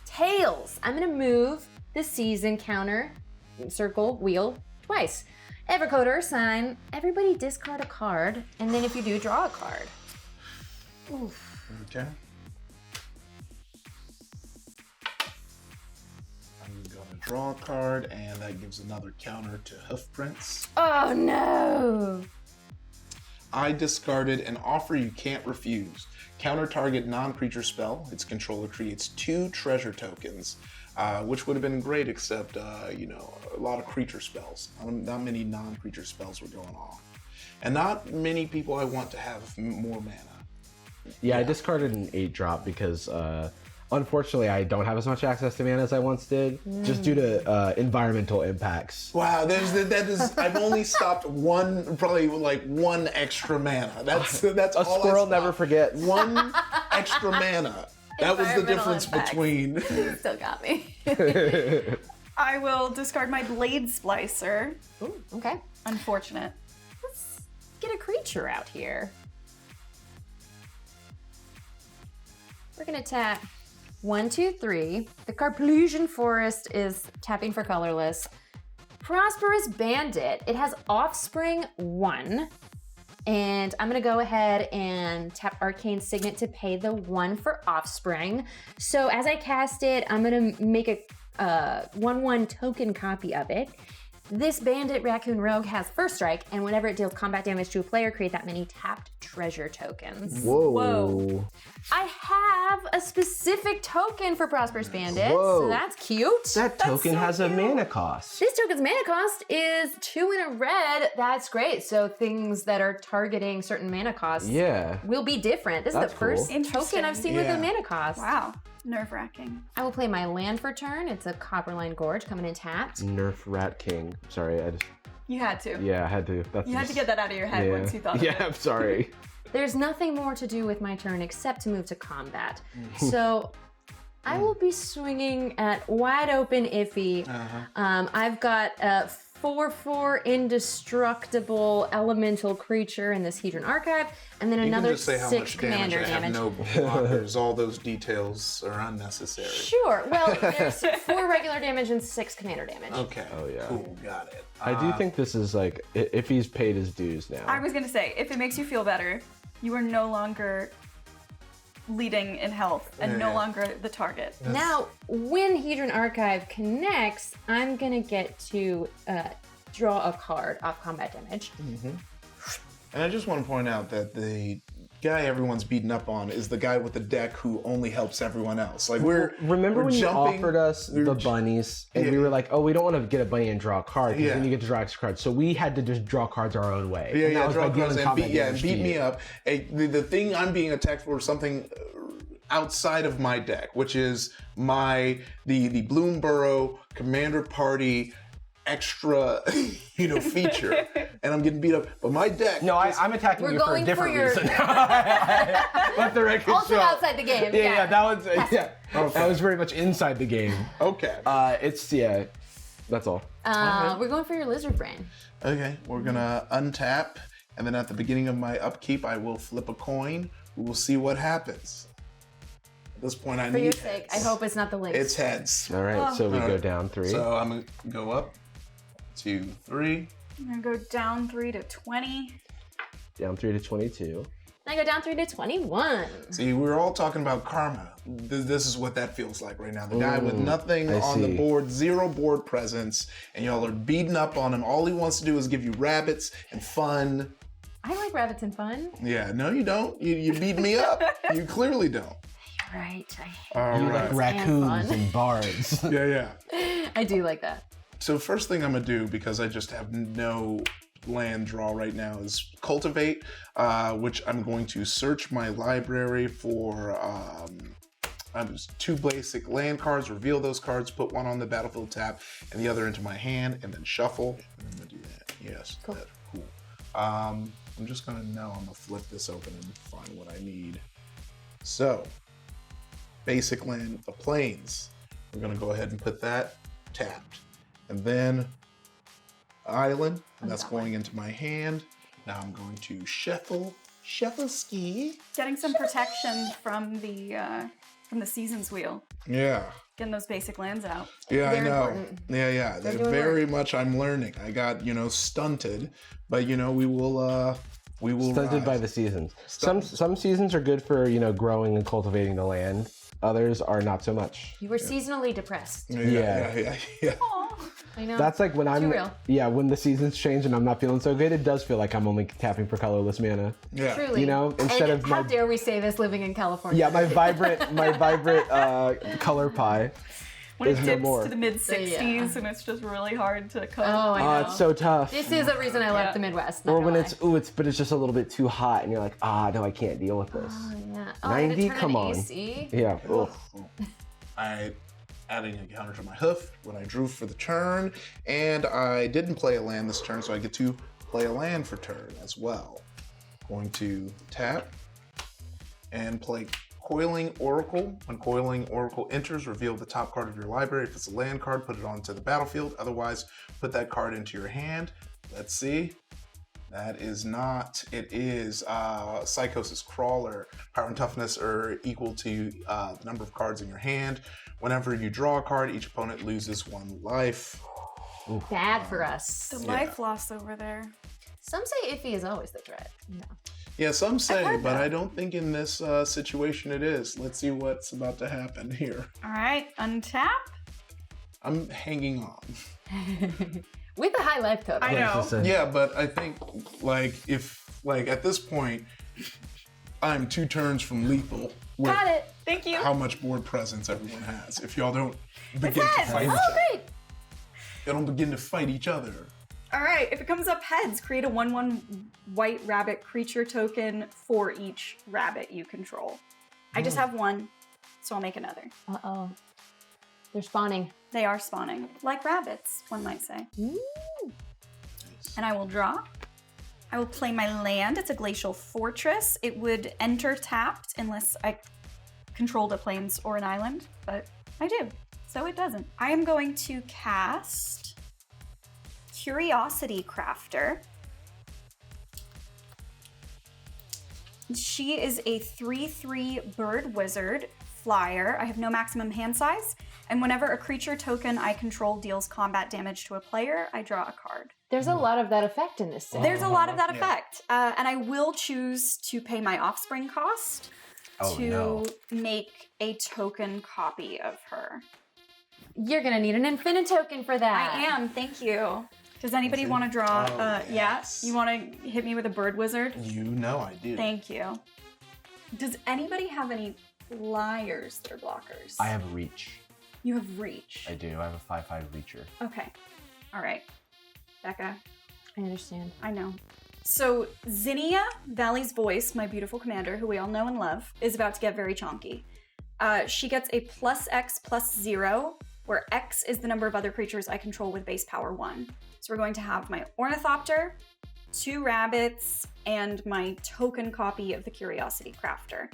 Tails. I'm gonna move the season counter, circle, wheel, twice. Evercoder, sign, everybody discard a card, and then if you do, draw a card. Oof. Okay. I'm gonna draw a card, and that gives another counter to Hoofprints. Oh no! I discarded an offer you can't refuse. Counter target non-creature spell. Its controller creates 2 treasure tokens, which would have been great, except a lot of creature spells. Not many non-creature spells were going off, and not many people I want to have more mana. Yeah, I discarded an 8-drop because unfortunately I don't have as much access to mana as I once did, just due to environmental impacts. Wow, that is. I've only stopped probably one extra mana. That's A all squirrel I never stopped. forgets. 1 extra mana. That was the Environmental difference impacts. between. Still got me. I will discard my Blade Splicer. Ooh, okay. Unfortunate. Let's get a creature out here. We're gonna tap 1, 2, 3. The Carplusian Forest is tapping for colorless. Prosperous Bandit. It has Offspring 1. And I'm gonna go ahead and tap Arcane Signet to pay the 1 for Offspring. So as I cast it, I'm gonna make a 1/1 token copy of it. This Bandit Raccoon Rogue has First Strike, and whenever it deals combat damage to a player, create that many tapped treasure tokens. Whoa. I have a specific token for Prosperous Bandit, Whoa. so that's cute. That token has a mana cost. This token's mana cost is 2 in a red. That's great. So things that are targeting certain mana costs Yeah. will be different. This That's is the first cool. token I've seen with Yeah. a mana cost. Wow. Nerve-wracking. I will play my land for turn. It's a Copperline Gorge coming in tapped. Nerf Rat King. Sorry, I just. You had to. Yeah, I had to. That's You had to get that out of your head once you thought of Yeah, it. I'm sorry. There's nothing more to do with my turn except to move to combat. So I will be swinging at wide open Ify. I've got a 4/4 indestructible elemental creature in this Hedron Archive, and then You can another just say how 6 much damage commander I have damage. no blockers. All those details are unnecessary. Sure. Well, there's 4 regular damage and 6 commander damage. Okay. Oh, yeah. Cool. Got it. I do think this is like, if he's paid his dues now. I was gonna say, if it makes you feel better, you are no longer leading in health and no Yeah. longer the target. Now, when Hedron Archive connects, I'm gonna get to draw a card off combat damage. And I just want to point out that the guy everyone's beating up on is the guy with the deck who only helps everyone else. Like Remember we're when you jumping, offered us the bunnies, and we were like, "Oh, we don't want to get a bunny and draw a card, because then you get to draw extra cards." So we had to just draw cards our own way. Yeah, And that yeah, was draw by dealing cards and combat beat damage to me you. up. Hey, the thing I'm being attacked for is something outside of my deck, which is the Bloomburrow Commander Party extra, feature, and I'm getting beat up. But my deck. No, I'm attacking you for a different reason. Let the record Also show. outside the game. Yeah, that was Okay. that was very much inside the game. Okay. That's all. We're going for your lizard brain. Okay, we're gonna untap, and then at the beginning of my upkeep, I will flip a coin. We will see what happens. At this point, I For need your heads. sake, I hope it's not the lynx. It's heads. All right, so we All go right. down 3. So I'm gonna go up 2, 3. I'm gonna go down 3 to 20. Down 3 to 22. I go down 3 to 21. See, we were all talking about karma. This is what that feels like right now. The guy with nothing I on the see. board, 0 board presence, and y'all are beating up on him. All he wants to do is give you rabbits and fun. I like rabbits and fun. Yeah, no, you don't. You beat me up. You clearly don't. Right. All You right. like raccoons fun. and bards. Yeah. I do like that. So first thing I'm gonna do, because I just have no land draw right now, is cultivate, which I'm going to search my library for 2 basic land cards, reveal those cards, put one on the battlefield tab and the other into my hand, and then shuffle. And I'm gonna do that. Yes, Cool. that's cool. I'm just gonna flip this open and find what I need. So, basic land, the plains. We're gonna go ahead and put that tapped. And then island, and that's going into my hand. Now I'm going to shuffle ski. Getting some protection from the seasons wheel. Yeah. Getting those basic lands out. Yeah, Very I know. important. Yeah. They're doing Very much I'm learning. I got, stunted, but we will Stunted by rise. the seasons. Some seasons are good for, growing and cultivating the land. Others are not so much. You were seasonally depressed. Yeah. I know. That's like when I'm real. when the seasons change and I'm not feeling so good, it does feel like I'm only tapping for colorless mana. Yeah. Truly. Instead and of how my dare we say this living in California? my vibrant color pie. When it There's no dips more. to the mid-60s Yeah. and it's just really hard to cope. Oh, I know. It's so tough. This is a reason I left the Midwest. not Or gonna when lie. but it's just a little bit too hot and you're like, no, I can't deal with this. Oh, yeah. 90, turn come on on. AC? Yeah. Ugh. I adding a counter to my hoof when I drew for the turn, and I didn't play a land this turn, so I get to play a land for turn as well. Going to tap and play Coiling Oracle. When Coiling Oracle enters, reveal the top card of your library. If it's a land card, put it onto the battlefield. Otherwise, put that card into your hand. Let's see. That is not. It is Psychosis Crawler. Power and toughness are equal to the number of cards in your hand. Whenever you draw a card, each opponent loses 1 life. Bad for us. The life loss over there. Some say Ify is always the threat. No. Yeah, some say, heard but that. I don't think in this situation it is. Let's see what's about to happen here. All right, untap. I'm hanging on. With a high life total. I know. Yeah, but I think if at this point, I'm 2 turns from lethal. With Got it. Thank you. how much board presence everyone has. If y'all don't begin to heads. fight each Oh, other, great. y'all don't begin to fight each other. All right, if it comes up heads, create a 1/1 white rabbit creature token for each rabbit you control. I just have 1, so I'll make another. Uh-oh. They're spawning. They are spawning, like rabbits, one might say. And I will draw. I will play my land. It's a glacial fortress. It would enter tapped unless I controlled a plains or an island, but I do, so it doesn't. I am going to cast Curiosity Crafter. She is a 3/3 bird wizard flyer. I have no maximum hand size, and whenever a creature token I control deals combat damage to a player, I draw a card. There's a lot of that effect in this set. There's a lot of that effect, and I will choose to pay my offspring cost to make a token copy of her. You're gonna need an infinite token for that. I am, thank you. Does anybody want to draw? yes. Yeah? You want to hit me with a bird wizard? You know I do. Thank you. Does anybody have any flyers that are blockers? I have reach. You have reach. I do. I have a 5/5 reacher. Okay. All right. Becca, I understand. I know. So Zinnia, Valley's Voice, my beautiful commander, who we all know and love, is about to get very chonky. She gets a +X+0, where X is the number of other creatures I control with base power 1. So we're going to have my Ornithopter, 2 rabbits, and my token copy of the Curiosity Crafter.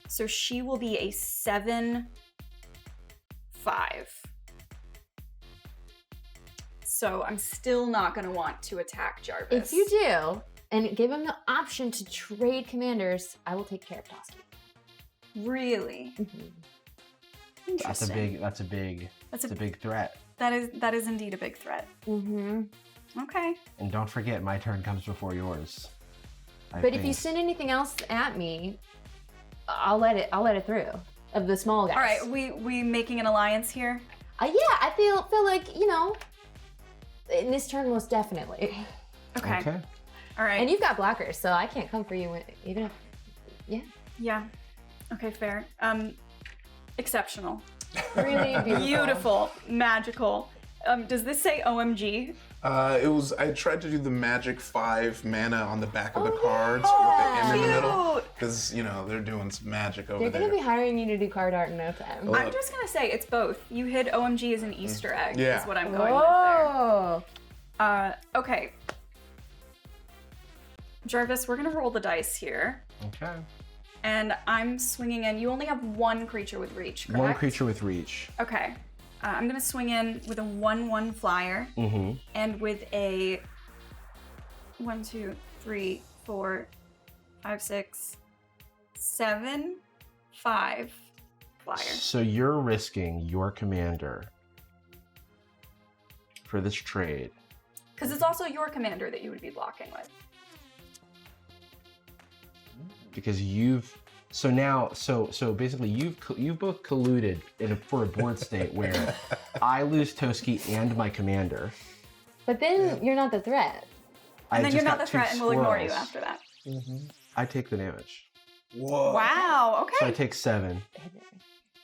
So she will be a 7/5. So I'm still not going to want to attack Jarvis. If you do, and give him the option to trade commanders, I will take care of Toski. Really? Mm-hmm. That's a big threat. That is indeed a big threat. Mm-hmm. Okay. And don't forget, my turn comes before yours. But if you send anything else at me, I'll let it through. Of the small guys. All right, we making an alliance here? Yeah, I feel like, you know, in this turn most definitely. Okay. All right. And you've got blockers, so I can't come for you even if, yeah. Yeah. Okay, fair. Exceptional. Really beautiful. Beautiful. Magical. Does this say OMG? I tried to do the magic 5 mana on the back of the cards with the M in the middle. Cute. Because, you know, they're doing some magic over They're there. gonna be hiring you to do card art in no time. Oh. I'm just gonna say it's both. You hid OMG as an Easter egg, Yeah. is what I'm going with there. Oh. Okay. Jarvis, we're gonna roll the dice here. Okay. And I'm swinging in. You only have 1 creature with reach, correct? One creature with reach. Okay. I'm gonna swing in with a 1/1 flyer Mm-hmm. and with a 1, 2, 3, 4, 5, 6, 7, 5 flyer. So you're risking your commander for this trade. Because it's also your commander that you would be blocking with. Because so basically you've both colluded for a board state where I lose Toski and my commander. But then you're not the threat. And then just you're not got the 2 threat and we'll ignore you squirrels. after that. I take the damage. Whoa. Wow, So I okay. take 7.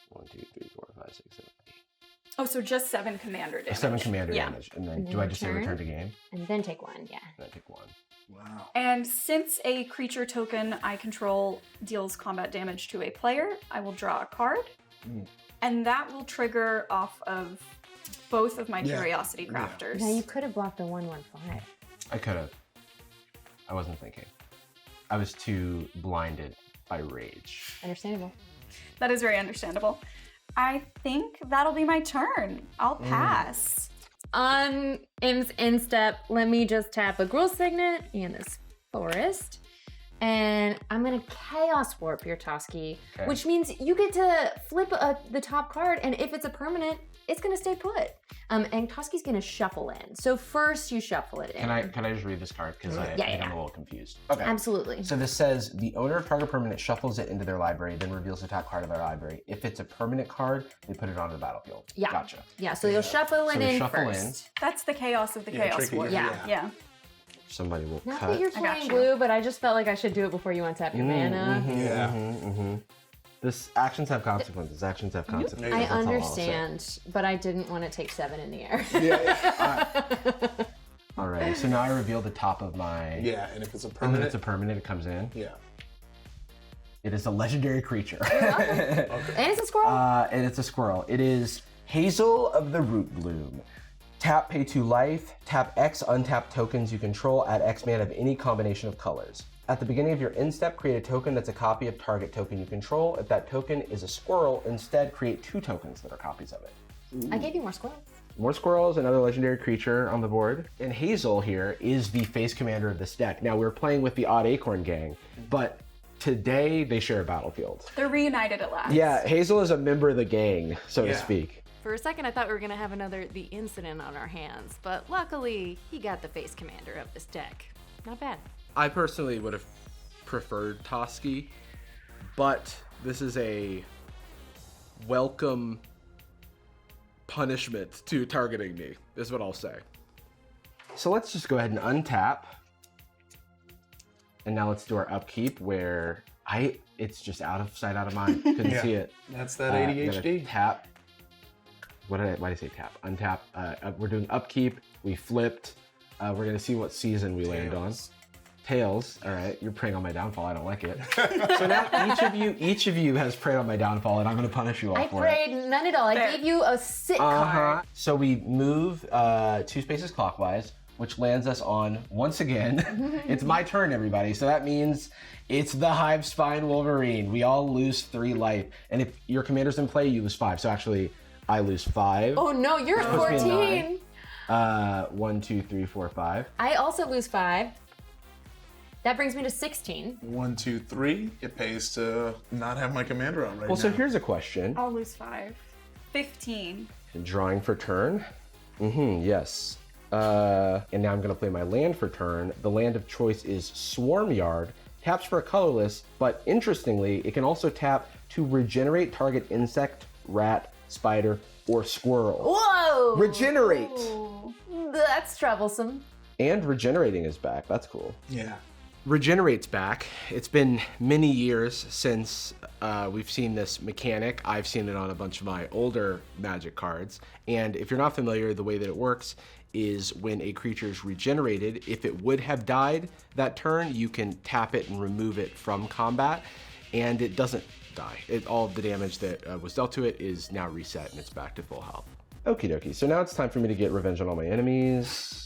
1, 2, 3, 4, 5, 6, 7, 8. Oh, so just 7 commander damage. 7 commander Yeah. damage. And then And do I just say turn? return to game? And then take 1, yeah. And I take 1. Wow. And since a creature token I control deals combat damage to a player, I will draw a card. And that will trigger off of both of my Yeah. Curiosity Yeah. Crafters. Now you could have blocked the 1/1 I could have. I wasn't thinking. I was too blinded by rage. Understandable. That is very understandable. I think that'll be my turn. I'll pass. On Im's instep, let me just tap a Gruul Signet and this forest. And I'm gonna Chaos Warp your Toski, Okay. which means you get to flip the top card, and if it's a permanent, it's gonna stay put. And Toski's gonna shuffle in. So first you shuffle it in. Can I just read this card? Because I think Yeah. I'm a little confused. Okay. Absolutely. So this says the owner of target permanent shuffles it into their library, then reveals the top card of their library. If it's a permanent card, they put it onto the battlefield. Yeah. Gotcha. Yeah, so you'll shuffle it So we in shuffle in. first. That's the chaos of the Chaos tricky, War. yeah. Somebody will Not cut. that you're I got playing you. blue, but I just felt like I should do it before you untap your mana. Yeah. This actions have consequences. Actions have consequences. I That's all I'll say. understand, but I didn't want to take 7 in the air. Alrighty, so now I reveal the top of my. Yeah, and if it's a And then permanent, it's a permanent. It comes in. yeah. It is a legendary creature. And it's a squirrel. And it's a squirrel. It is Hazel of the Root Bloom. Tap, pay 2 life. Tap X untap tokens you control. Add X mana of any combination of colors. At the beginning of your end step, create a token that's a copy of target token you control. If that token is a squirrel, instead create 2 tokens that are copies of it. I gave you more squirrels. More squirrels, another legendary creature on the board. And Hazel here is the face commander of this deck. Now, we're playing with the Odd Acorn gang, but today they share a battlefield. They're reunited at last. Yeah, Hazel is a member of the gang, so to Yeah. speak. For a second, I thought we were gonna have the incident on our hands, but luckily, he got the face commander of this deck. Not bad. I personally would have preferred Toski, but this is a welcome punishment to targeting me, is what I'll say. So let's just go ahead and untap. And now let's do our upkeep where it's just out of sight, out of mind. Couldn't Yeah. see it. That's that Gotta ADHD. Tap. Why did I say tap? Untap. We're doing upkeep. We flipped. We're gonna see what season we land on. Tails. Tails, all right, you're preying on my downfall. I don't like it. So now each of you has preyed on my downfall, and I'm gonna punish you all I for it. prayed none at all. I gave you a sit card. So we move 2 spaces clockwise, which lands us on, once again, it's my turn, everybody. So that means it's the Hive Spine Wolverine. We all lose 3 life. And if your commander's in play, you lose 5. So actually, I lose 5. Oh no, you're at 14. 1, 2, 3, 4, 5. I also lose 5. That brings me to 16. 1, 2, 3. It pays to not have my commander out right Well, now. so here's a question. I'll lose 5. 15. Drawing for turn. Yes. And now I'm gonna play my land for turn. The land of choice is Swarmyard. Taps for a colorless, but interestingly, it can also tap to regenerate target insect, rat, spider, or squirrel. Whoa! Regenerate! That's troublesome. And regenerating is back. That's cool. Yeah. Regenerate's back. It's been many years since we've seen this mechanic. I've seen it on a bunch of my older Magic cards. And if you're not familiar, the way that it works is when a creature is regenerated, if it would have died that turn, you can tap it and remove it from combat, and it doesn't die. All of the damage that was dealt to it is now reset, and it's back to full health. Okie dokie. So now it's time for me to get revenge on all my enemies.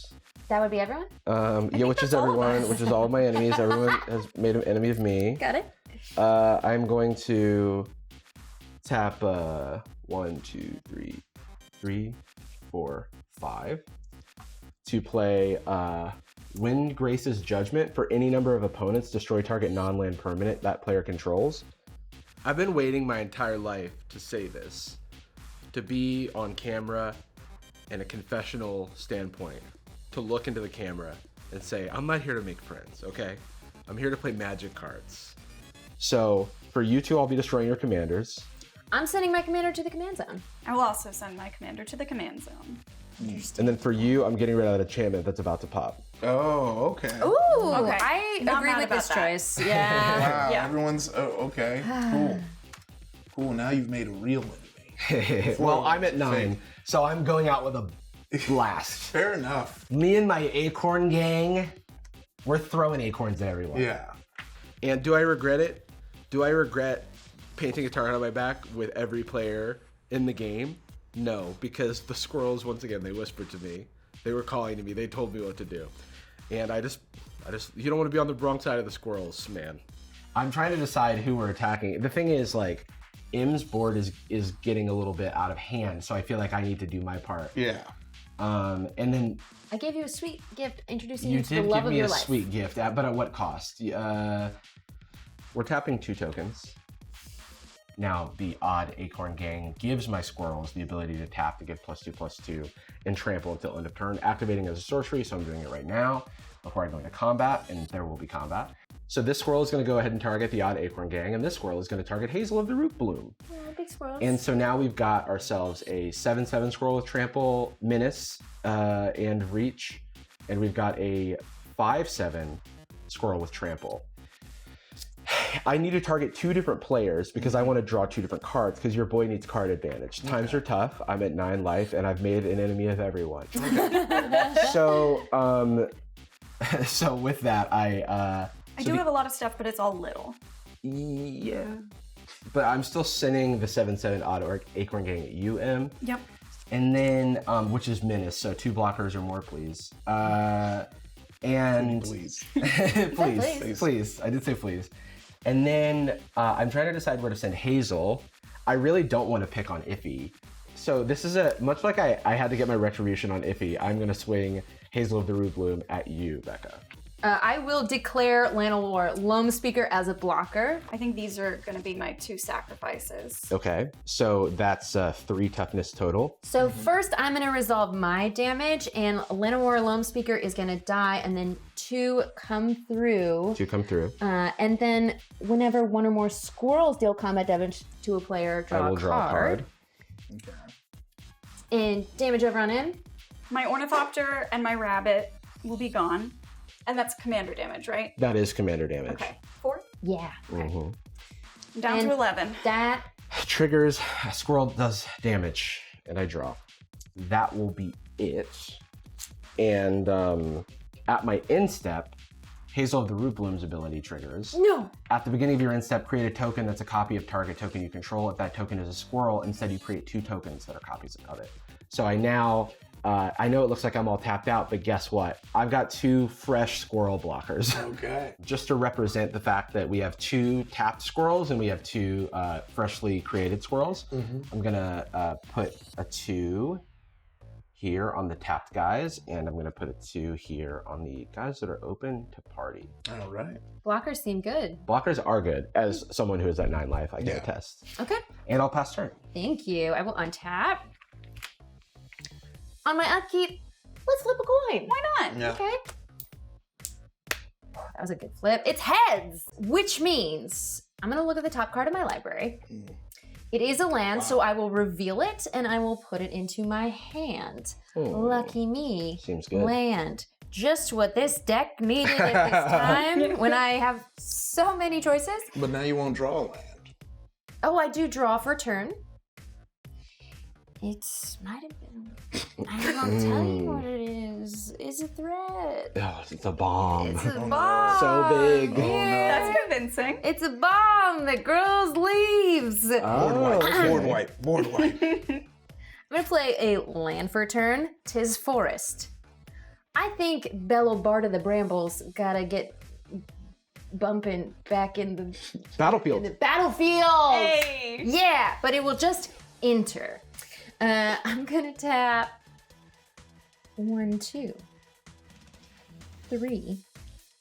That would be everyone? Yeah, which is everyone, which is all of my enemies. Everyone has made an enemy of me. Got it. I'm going to tap 1, 2, 3, 4, 5 to play Wind Grace's Judgment. For any number of opponents, destroy target non-land permanent that player controls. I've been waiting my entire life to say this, to be on camera in a confessional standpoint, to look into the camera and say, I'm not here to make friends, okay? I'm here to play Magic cards. So for you two, I'll be destroying your commanders. I'm sending my commander to the command zone. I will also send my commander to the command zone. And then for you, I'm getting rid of that enchantment that's about to pop. Oh, okay. Ooh, Okay. I Not agree mad with about this that. choice. Yeah. Wow, Yeah. everyone's, okay, cool. Cool, now you've made a real enemy. Well, I'm at 9, so I'm going out with a blast. Fair enough. Me and my acorn gang, we're throwing acorns at everyone. Yeah. And do I regret it? Do I regret painting a target on my back with every player in the game? No, because the squirrels, once again, they whispered to me. They were calling to me. They told me what to do. And I just, you don't want to be on the wrong side of the squirrels, man. I'm trying to decide who we're attacking. The thing is, like, Im's board is getting a little bit out of hand, so I feel like I need to do my part. Yeah. And then I gave you a sweet gift introducing you you to the did love give of me your a life. sweet gift, but at what cost? We're tapping 2 tokens. Now, the odd acorn gang gives my squirrels the ability to tap to give +2/+2 and trample until end of turn, activating as a sorcery, so I'm doing it right now before I go into combat, and there will be combat. So this squirrel is going to go ahead and target the odd acorn gang, and this squirrel is going to target Hazel of the Root Bloom. Oh, big squirrels. And so now we've got ourselves a 7/7 squirrel with trample, menace, and reach, and we've got a 5/7 squirrel with trample. I need to target 2 different players because I want to draw 2 different cards because your boy needs card advantage. Times are tough. I'm at 9 life and I've made an enemy of everyone. So, so with that, I do have a lot of stuff, but it's all little. yeah. But I'm still sending the 7/7 odd acorn gang at you, Em. Yep. And then, which is menace, so 2 blockers or more, please. And Please. please. I did say please. And then I'm trying to decide where to send Hazel. I really don't want to pick on Ify. So this is much like I had to get my retribution on Ify, I'm gonna swing Hazel of the Root Bloom at you, Becca. I will declare Llanowar Loam Speaker as a blocker. I think these are going to be my 2 sacrifices. Okay, so that's 3 toughness total. So first I'm going to resolve my damage, and Llanowar Loam Speaker is going to die, and then 2 come through. 2 come through. And then whenever 1 or more squirrels deal combat damage to a player, I will draw a card. And damage over on him. My Ornithopter and my Rabbit will be gone. And that's commander damage, right? That is commander damage. Okay. 4? Yeah. Mhm. I'm down And to 11. That Triggers, a squirrel does damage, and I draw. That will be it. And at my end step, Hazel of the Root Bloom's ability triggers. No. At the beginning of your end step, create a token that's a copy of target token you control. If that token is a squirrel, instead you create 2 tokens that are copies of it. So I now, I know it looks like I'm all tapped out, but guess what? I've got 2 fresh squirrel blockers. Okay. Just to represent the fact that we have 2 tapped squirrels and we have 2 freshly created squirrels. I'm gonna put a 2 here on the tapped guys, and I'm gonna put a 2 here on the guys that are open to party. All right. Blockers seem good. Blockers are good. As someone who is at 9 life, I can attest. Okay. And I'll pass turn. Thank you. I will untap. On my upkeep, let's flip a coin. Why not? Yeah. Okay. That was a good flip. It's heads, which means I'm gonna look at the top card of my library. It is a land, so I will reveal it and I will put it into my hand. Lucky me. Seems good. Land. Just what this deck needed at this time when I have so many choices. But now you won't draw a land. Oh, I do draw for turn. It might have been. I won't tell you what it is. It's a threat. Oh, it's a bomb. It's a bomb. So big. That's convincing. It's a bomb that grows leaves. Board wipe. Board wipe. I'm gonna play a land for a turn. 'Tis Forest. I think Bello Bard of the Brambles gotta get bumping back in the Battlefield. battlefield. Hey. Yeah, but it will just enter. I'm gonna tap 1, 2, 3.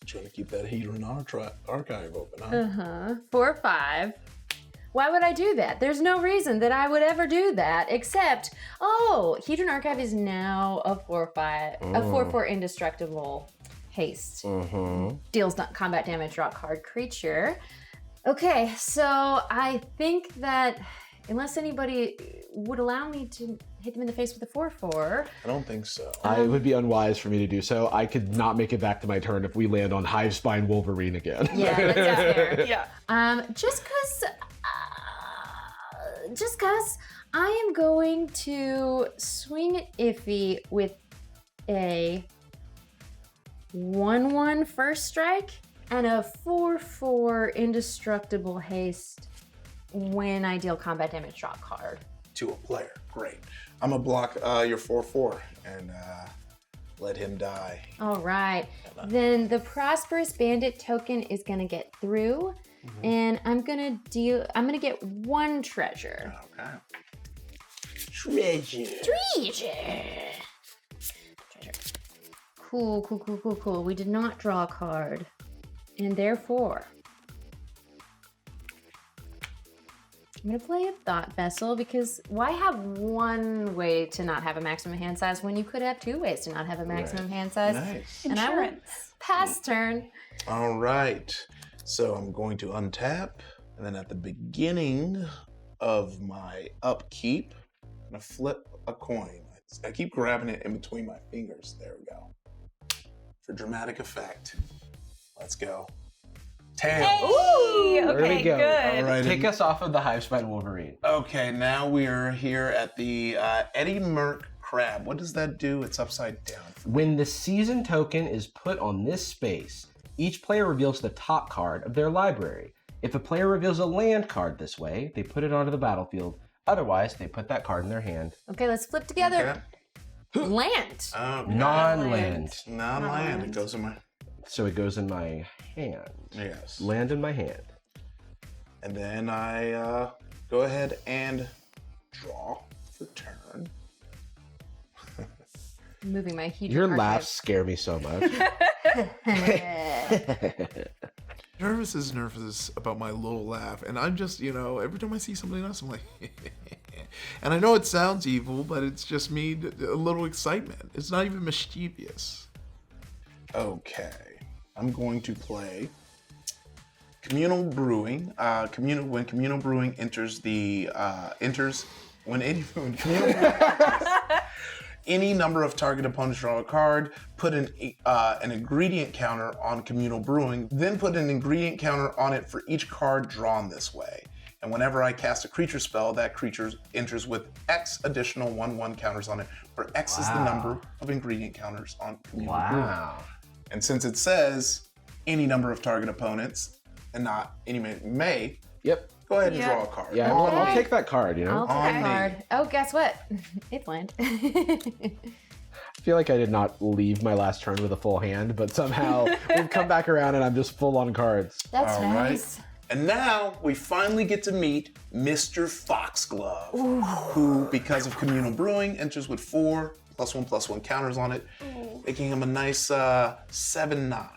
Trying to keep that Hedron archive open, huh? 4, 5. Why would I do that? There's no reason that I would ever do that, except, Hedron Archive is now a 4/5, a 4/4 indestructible haste. Deals combat damage, draw a card, creature. Okay, so I think that unless anybody would allow me to hit them in the face with a 4/4. I don't think so. It would be unwise for me to do so. I could not make it back to my turn if we land on Hivespine Wolverine again. Yeah, that's fair. Yeah. Just cause I am going to swing at Ify with a 1/1 first strike and a 4/4 indestructible haste when I deal combat damage, draw a card. To a player. Great. I'm going to block your 4/4 and let him die. All right. Then the Prosperous Bandit token is gonna get through, and I'm gonna get 1 treasure. Okay. Treasure. Cool. We did not draw a card. And therefore, I'm gonna play a Thought Vessel, because why have one way to not have a maximum hand size when you could have 2 ways to not have a maximum hand size? Nice. And I will Insurance. pass turn. All right. So I'm going to untap, and then at the beginning of my upkeep, I'm going to flip a coin. I keep grabbing it in between my fingers. There we go. For dramatic effect. Let's go. Tails. Hey, There okay, we go. good. All right. Take us off of the Hivespine Wolverine. Okay, now we are here at the Eddie Merc Crab. What does that do? It's upside down. When the season token is put on this space, each player reveals the top card of their library. If a player reveals a land card this way, they put it onto the battlefield. Otherwise, they put that card in their hand. Okay, let's flip together. Okay. Land. Okay. Non-land. Non-land. It goes in my... So it goes in my hand. Yes. Land in my hand. And then I go ahead and draw for turn. Moving my Hedron Your Archive. laughs scare me so much. Jarvis is nervous about my little laugh, and I'm just, every time I see something else, I'm like, and I know it sounds evil, but it's just me, a little excitement. It's not even mischievous. Okay. I'm going to play Communal Brewing. When Communal Brewing enters any number of target opponents draw a card, put an ingredient counter on Communal Brewing, then put an ingredient counter on it for each card drawn this way. And whenever I cast a creature spell, that creature enters with X additional 1/1 counters on it, where X is the number of ingredient counters on Communal Brewing. Wow. And since it says any number of target opponents, and not any may. Yep. Go ahead and Yeah. draw a card. Yeah, Okay. I'll take that card, you know? I'll take On a me. card. Oh, guess what? It's land. I feel like I did not leave my last turn with a full hand, but somehow we've come back around and I'm just full on cards. That's All right. nice. And now we finally get to meet Mr. Foxglove, who, because of communal brewing, enters with 4 +1/+1 counters on it, making him a nice 7/9.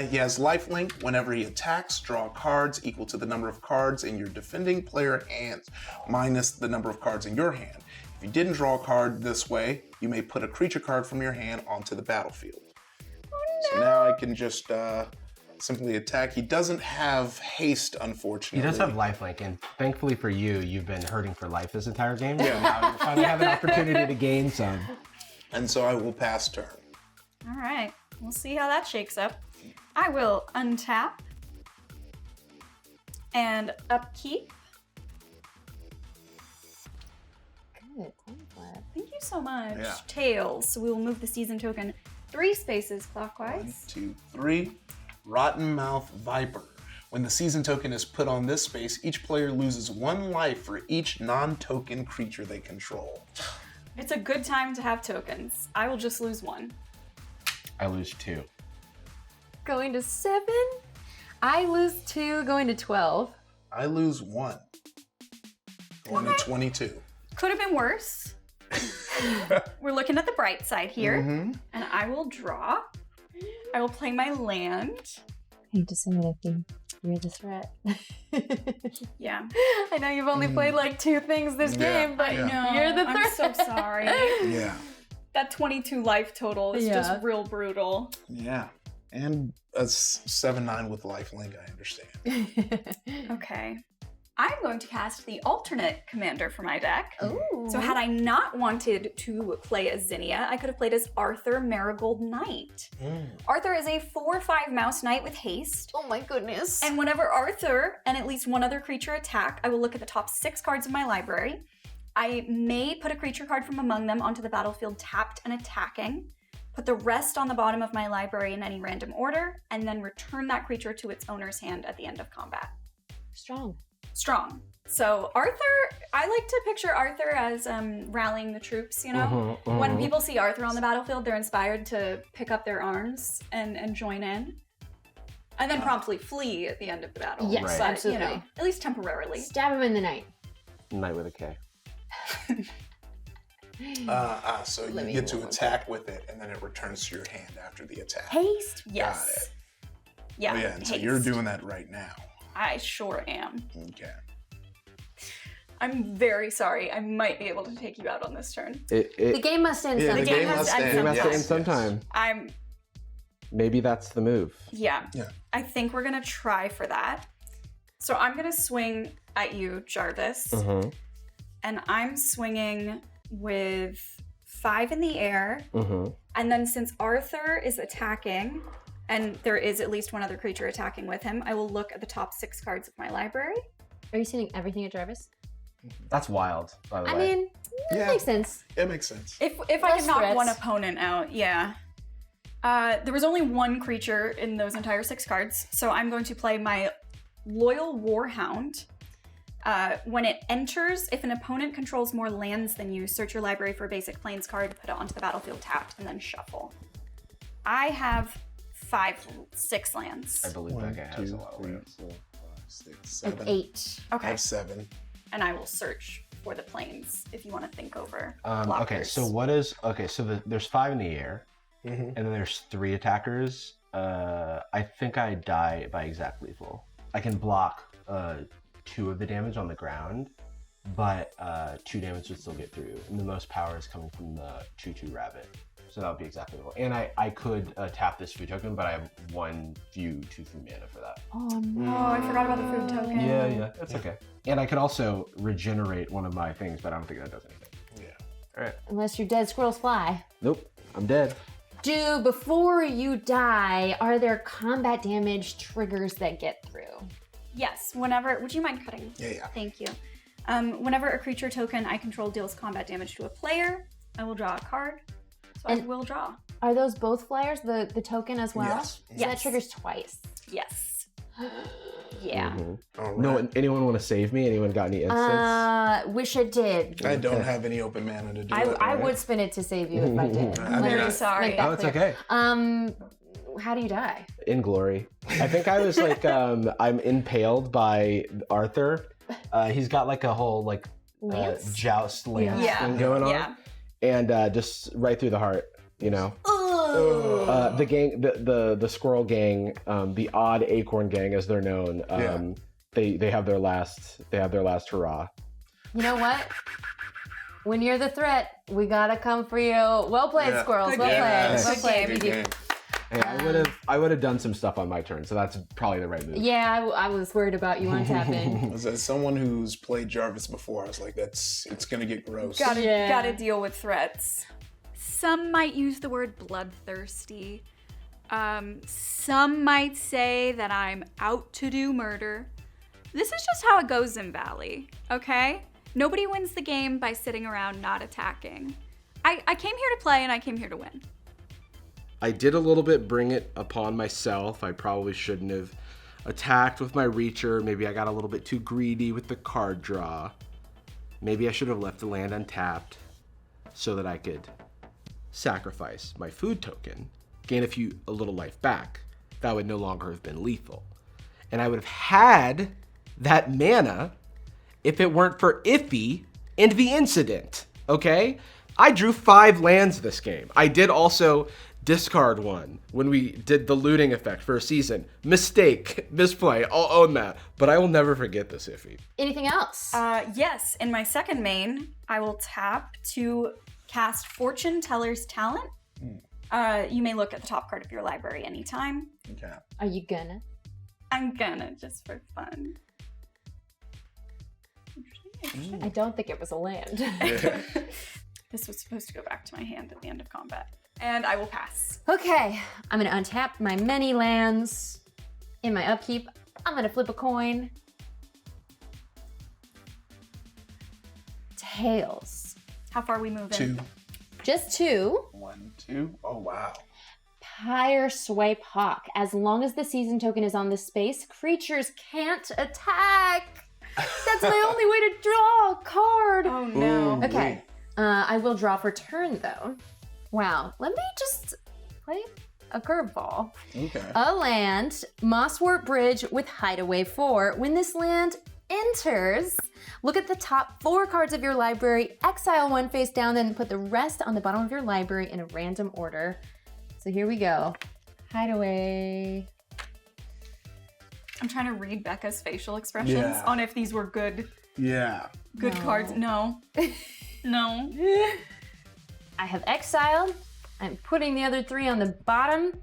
He has lifelink. Whenever he attacks, draw cards equal to the number of cards in your defending player hands, minus the number of cards in your hand. If you didn't draw a card this way, you may put a creature card from your hand onto the battlefield. So now I can just simply attack. He doesn't have haste, He unfortunately. does have lifelink, and thankfully for you, you've been hurting for life this entire game. Yeah. Now you finally have an opportunity to gain some. And so I will pass turn. All right, we'll see how that shakes up. I will untap and upkeep. Good. Flip. Thank you so much. Yeah. Tails. So we will move the season token 3 spaces 1, clockwise. 2, 3. Rotten Mouth Viper. When the season token is put on this space, each player loses 1 life for each non-token creature they control. It's a good time to have tokens. I will just lose 1. I lose 2. Going to 7. I lose 2, going to 12. I lose 1. Going to 22. Could have been worse. We're looking at the bright side here. And I will draw. I will play my land. I hate to say it, I think you're the threat. Yeah. I know you've only played like 2 things this Yeah, game, but yeah. you're the I'm threat. so sorry. Yeah. That 22 life total is Yeah. just real brutal. Yeah. And a 7/9 with lifelink, I understand. Okay. I'm going to cast the alternate commander for my deck. Ooh. So had I not wanted to play as Zinnia, I could have played as Arthur Marigold Knight. Arthur is a 4/5 mouse knight with haste. Oh my goodness. And whenever Arthur and at least one other creature attack, I will look at the top 6 cards of my library. I may put a creature card from among them onto the battlefield tapped and attacking, put the rest on the bottom of my library in any random order, and then return that creature to its owner's hand at the end of combat. Strong. Strong. So Arthur, I like to picture Arthur as rallying the troops, you know? When people see Arthur on the battlefield, they're inspired to pick up their arms and join in. And then promptly flee at the end of the battle. Yes, But, absolutely. You know, at least temporarily. Stab him in the night. Knight with a K. So you Let me get to roll attack with it, and then it returns to your hand after the attack. Haste? Got Yes. it. Yeah. Oh, yeah, and so you're haste. doing that right now. I sure am. Okay. I'm very sorry. I might be able to take you out on this turn. The game must end Yeah, sometime. the game must end. Game has to Yes, end sometime. I'm, Maybe that's the move. yeah. Yeah. I think we're gonna try for that. So I'm gonna swing at you, Jarvis. And I'm swinging with 5 in the air. And then since Arthur is attacking, and there is at least one other creature attacking with him, I will look at the top 6 cards of my library. Are you sending everything at Jarvis? That's wild, by the I way. mean, that Yeah. makes sense. It makes sense. If I Less can knock threats. one opponent out, yeah. There was only one creature in those entire 6 cards, so I'm going to play my Loyal Warhound. When it enters, if an opponent controls more lands than you, search your library for a basic plains card, put it onto the battlefield tapped, and then shuffle. I have 6 lands. I believe that guy has a lot of lands. 4, 5, 6, Like 7. 8. I Okay. have 7. And I will search for the plains if you want to think over Okay, blockers. so what is there's 5 in the air, and then there's 3 attackers. I think I die by exact lethal. I can block 2 of the damage on the ground, but 2 damage would still get through. And the most power is coming from the 2/2 rabbit. So that would be exactly lethal. And I could tap this food token, but I have 1 view 2/3 mana for that. Oh no. Oh, I forgot about the food token. Yeah, that's okay. And I could also regenerate one of my things, but I don't think that does anything. Yeah. All right. Unless your dead squirrels fly. Nope, I'm dead. Before you die, are there combat damage triggers that get through? Yes, whenever, would you mind cutting? Yeah. Thank you. Whenever a creature token I control deals combat damage to a player, I will draw a card. So I And- will draw. Are those both flyers, the token as well? Yes. So that triggers twice. Yes. Yeah. All right. No, anyone want to save me? Anyone got any instants? Wish it did. I don't have any open mana to do it. I right? would spin it to save you if I did. I'm Let me very just sorry. make that Oh, it's clear. okay. How do you die? In glory. I think I was like, I'm impaled by Arthur. He's got like a whole like Lance? joust lance Yeah. thing going on, Yeah. and just right through the heart. You know, Oh. the gang, the squirrel gang, the odd acorn gang as they're known. They have their last hurrah. You know what? When you're the threat, we gotta come for you. Well played, Yeah. squirrels. Good Well game. played. Yes. Well Good played. game. You Good do. game. Hey, I would have done some stuff on my turn, so that's probably the right move. Yeah, I was worried about you on tapping. As someone who's played Jarvis before, I was like, it's gonna get gross. Gotta deal with threats. Some might use the word bloodthirsty. Some might say that I'm out to do murder. This is just how it goes in Valley, okay? Nobody wins the game by sitting around not attacking. I came here to play and I came here to win. I did a little bit bring it upon myself. I probably shouldn't have attacked with my reacher. Maybe I got a little bit too greedy with the card draw. Maybe I should have left the land untapped so that I could sacrifice my food token, gain a little life back. That would no longer have been lethal. And I would have had that mana if it weren't for Ify and the incident, okay? I drew 5 lands this game. I did also discard one when we did the looting effect for a season. Mistake, misplay, I'll own that. But I will never forget this, Ify. Anything else? Yes, in my second main, I will tap to cast Fortune Teller's Talent. You may look at the top card of your library anytime. Okay. Are you gonna? I'm gonna, just for fun. I don't think it was a land. This was supposed to go back to my hand at the end of combat. And I will pass. Okay, I'm gonna untap my many lands. In my upkeep, I'm gonna flip a coin. Tails. How far are we moving? 2, Just 2. 1, 2. Oh wow. Pyre Swipe Hawk. As long as the season token is on this space, creatures can't attack. That's my only way to draw a card. Oh no. Okay, I will draw for turn though. Wow, let me just play a curveball. Okay. A land, Mosswort Bridge with Hideaway 4. When this land enters, look at the top 4 cards of your library, exile 1 face down, then put the rest on the bottom of your library in a random order. So here we go. Hideaway. I'm trying to read Becca's facial expressions on if these were good Yeah. cards. No. No. I have exiled. I'm putting the other 3 on the bottom.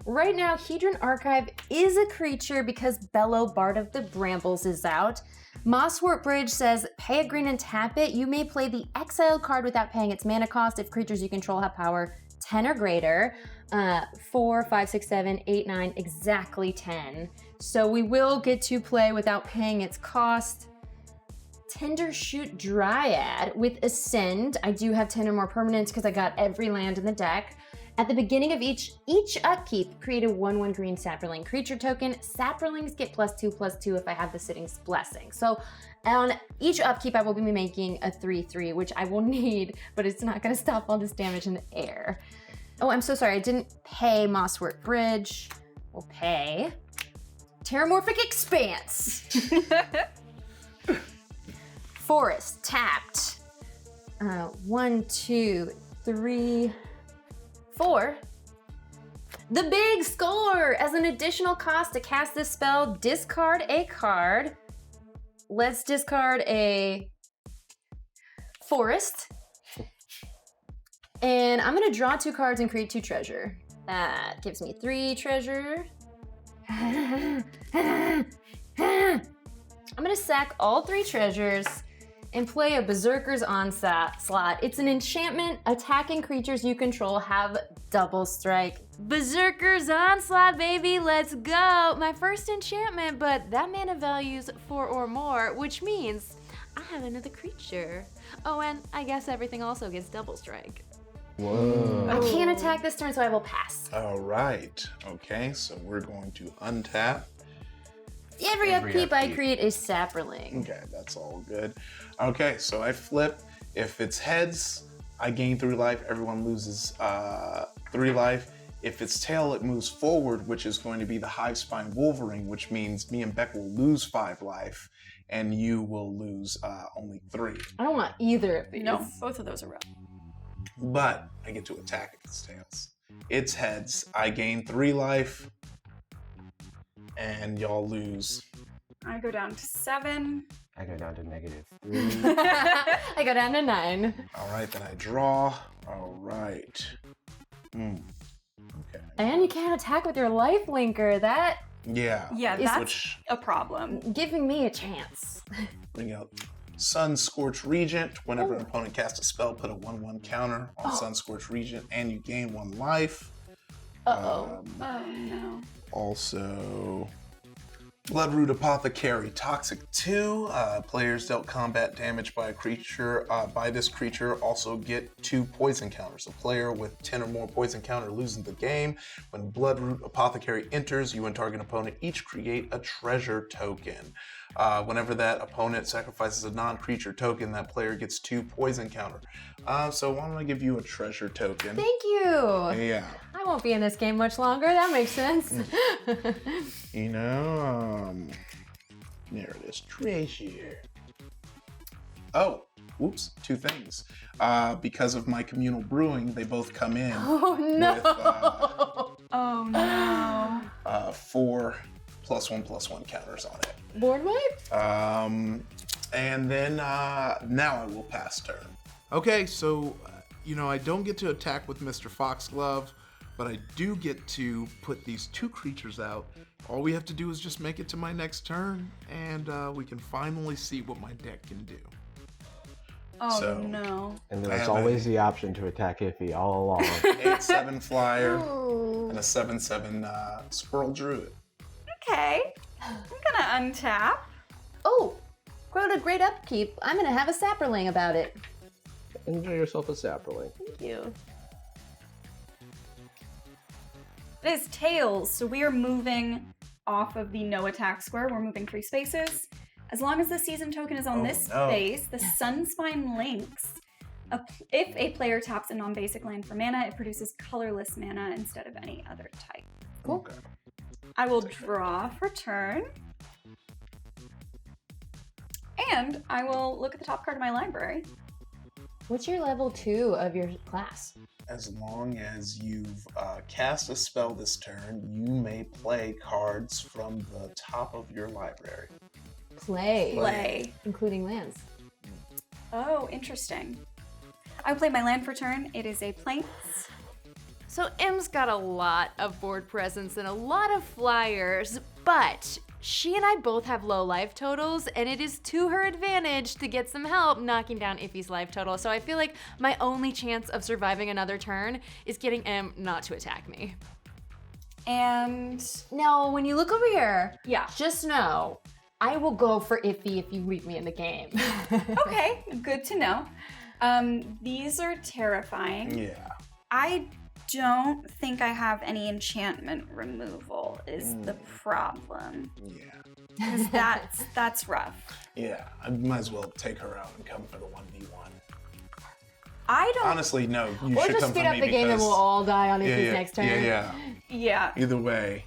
Right now, Hedron Archive is a creature because Bellow, Bard of the Brambles, is out. Mosswort Bridge says, pay a green and tap it. You may play the exiled card without paying its mana cost if creatures you control have power 10 or greater. 4, 5, 6, 7, 8, 9, exactly 10. So we will get to play without paying its cost. Tendershoot Dryad with Ascend. I do have 10 or more permanents because I got every land in the deck. At the beginning of each upkeep, create a 1/1 green Saproling creature token. Saprolings get +2/+2 if I have the Sitting's Blessing. So on each upkeep, I will be making a 3/3, which I will need, but it's not going to stop all this damage in the air. Oh, I'm so sorry. I didn't pay Mosswort Bridge. We'll pay Terramorphic Expanse. Forest tapped. 1, 2, 3, 4. The big score! As an additional cost to cast this spell, discard a card. Let's discard a forest. And I'm gonna draw 2 cards and create 2 treasure. That gives me 3 treasure. I'm gonna sack all 3 treasures and play a Berserker's Onslaught. It's an enchantment. Attacking creatures you control have double strike. Berserker's Onslaught, baby, let's go. My first enchantment, but that mana value's 4 or more, which means I have another creature. Oh, and I guess everything also gets double strike. Whoa. I can't attack this turn, so I will pass. All right. Okay, so we're going to untap. Every upkeep I upkeep. create a sapperling. Okay, that's all good. Okay, so I flip. If it's heads, I gain 3 life. Everyone loses 3 life. If it's tail, it moves forward, which is going to be the Hive Spine Wolverine, which means me and Beck will lose 5 life, and you will lose only 3. I don't want either of these. No, both of those are rough. But I get to attack if it's tails. It's heads. I gain 3 life, and y'all lose. I go down to 7. I go down to -3. I go down to 9. All right, then I draw. All right. Okay. And you can't attack with your life linker. That Yeah. Yeah, Is- that's Which a problem. giving me a chance. bring out Sun Scorch Regent. Whenever an opponent casts a spell, put a 1/1 counter on Sun Scorch Regent, and you gain 1 life. Uh-oh. Oh no. Also, Bloodroot Apothecary, Toxic 2. Players dealt combat damage by a creature. By this creature also get 2 poison counters. A player with 10 or more poison counter loses the game. When Bloodroot Apothecary enters, you and target opponent each create a treasure token. Whenever that opponent sacrifices a non-creature token, that player gets 2 poison counter. So why don't I give you a treasure token? Thank you. Yeah. I won't be in this game much longer. That makes sense. You know, there it is, treasure. Oh, whoops, 2 things. Because of my communal brewing, they both come in Oh no. with Oh no. 4 +1/+1 counters on it. Board wipe? And then now I will pass turn. Okay, so, I don't get to attack with Mr. Foxglove, but I do get to put these 2 creatures out. All we have to do is just make it to my next turn, and we can finally see what my deck can do. Oh So- no. And I there's have always the option to attack Ify all along. 8/7 flyer Oh. and a 7/7 Squirrel Druid. Okay. I'm gonna untap. Oh, quote a great upkeep. I'm gonna have a sapperling about it. Enjoy yourself a sapperling. Thank you. It is tails, so we are moving off of the no attack square. We're moving 3 spaces. As long as the season token is on Oh, this no. space, the Sunspine links. If a player taps a non-basic land for mana, it produces colorless mana instead of any other type. Cool. Okay. I will draw for turn. And I will look at the top card of my library. What's your level 2 of your class? As long as you've cast a spell this turn, you may play cards from the top of your library. Play. Including lands. Oh, interesting. I will play my land for turn. It is a Plains. So Em's got a lot of board presence and a lot of flyers, but she and I both have low life totals, and it is to her advantage to get some help knocking down Ify's life total. So I feel like my only chance of surviving another turn is getting Em not to attack me. And Now, when you look over here, yeah. just know I will go for Ify if you leave me in the game. Okay, good to know. These are terrifying. Yeah. I don't think I have any enchantment removal is the problem. Yeah. 'Cause that's rough. Yeah. I might as well take her out and come for the 1v1. I don't. Honestly, no. You Or should just come speed for up me the game and because- we'll all die on yeah, Ify's yeah, next turn. Yeah. Yeah. Either way.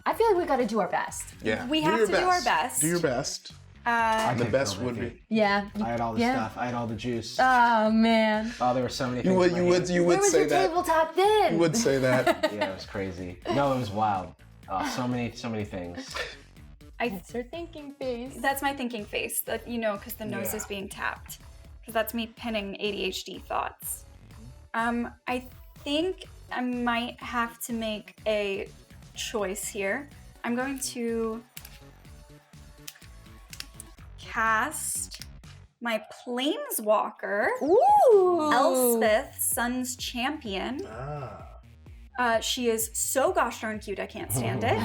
I feel like we gotta do our best. Yeah. We Do have your to do our best. Do your best. I The take best over would Ify. be. Yeah. I had all the Yeah. stuff. I had all the juice. Oh man. Oh, there were so many You things. would. in You my would. hand. You Where would was say your that. tabletop then? You would say that. Yeah, it was crazy. No, it was wild. Oh, so many things. That's her thinking face. That's my thinking face. That because the nose Yeah. is being tapped. Because that's me pinning ADHD thoughts. I think I might have to make a choice here. I'm going to cast my Planeswalker, Ooh. Elspeth, Sun's Champion. She is so gosh darn cute, I can't stand it.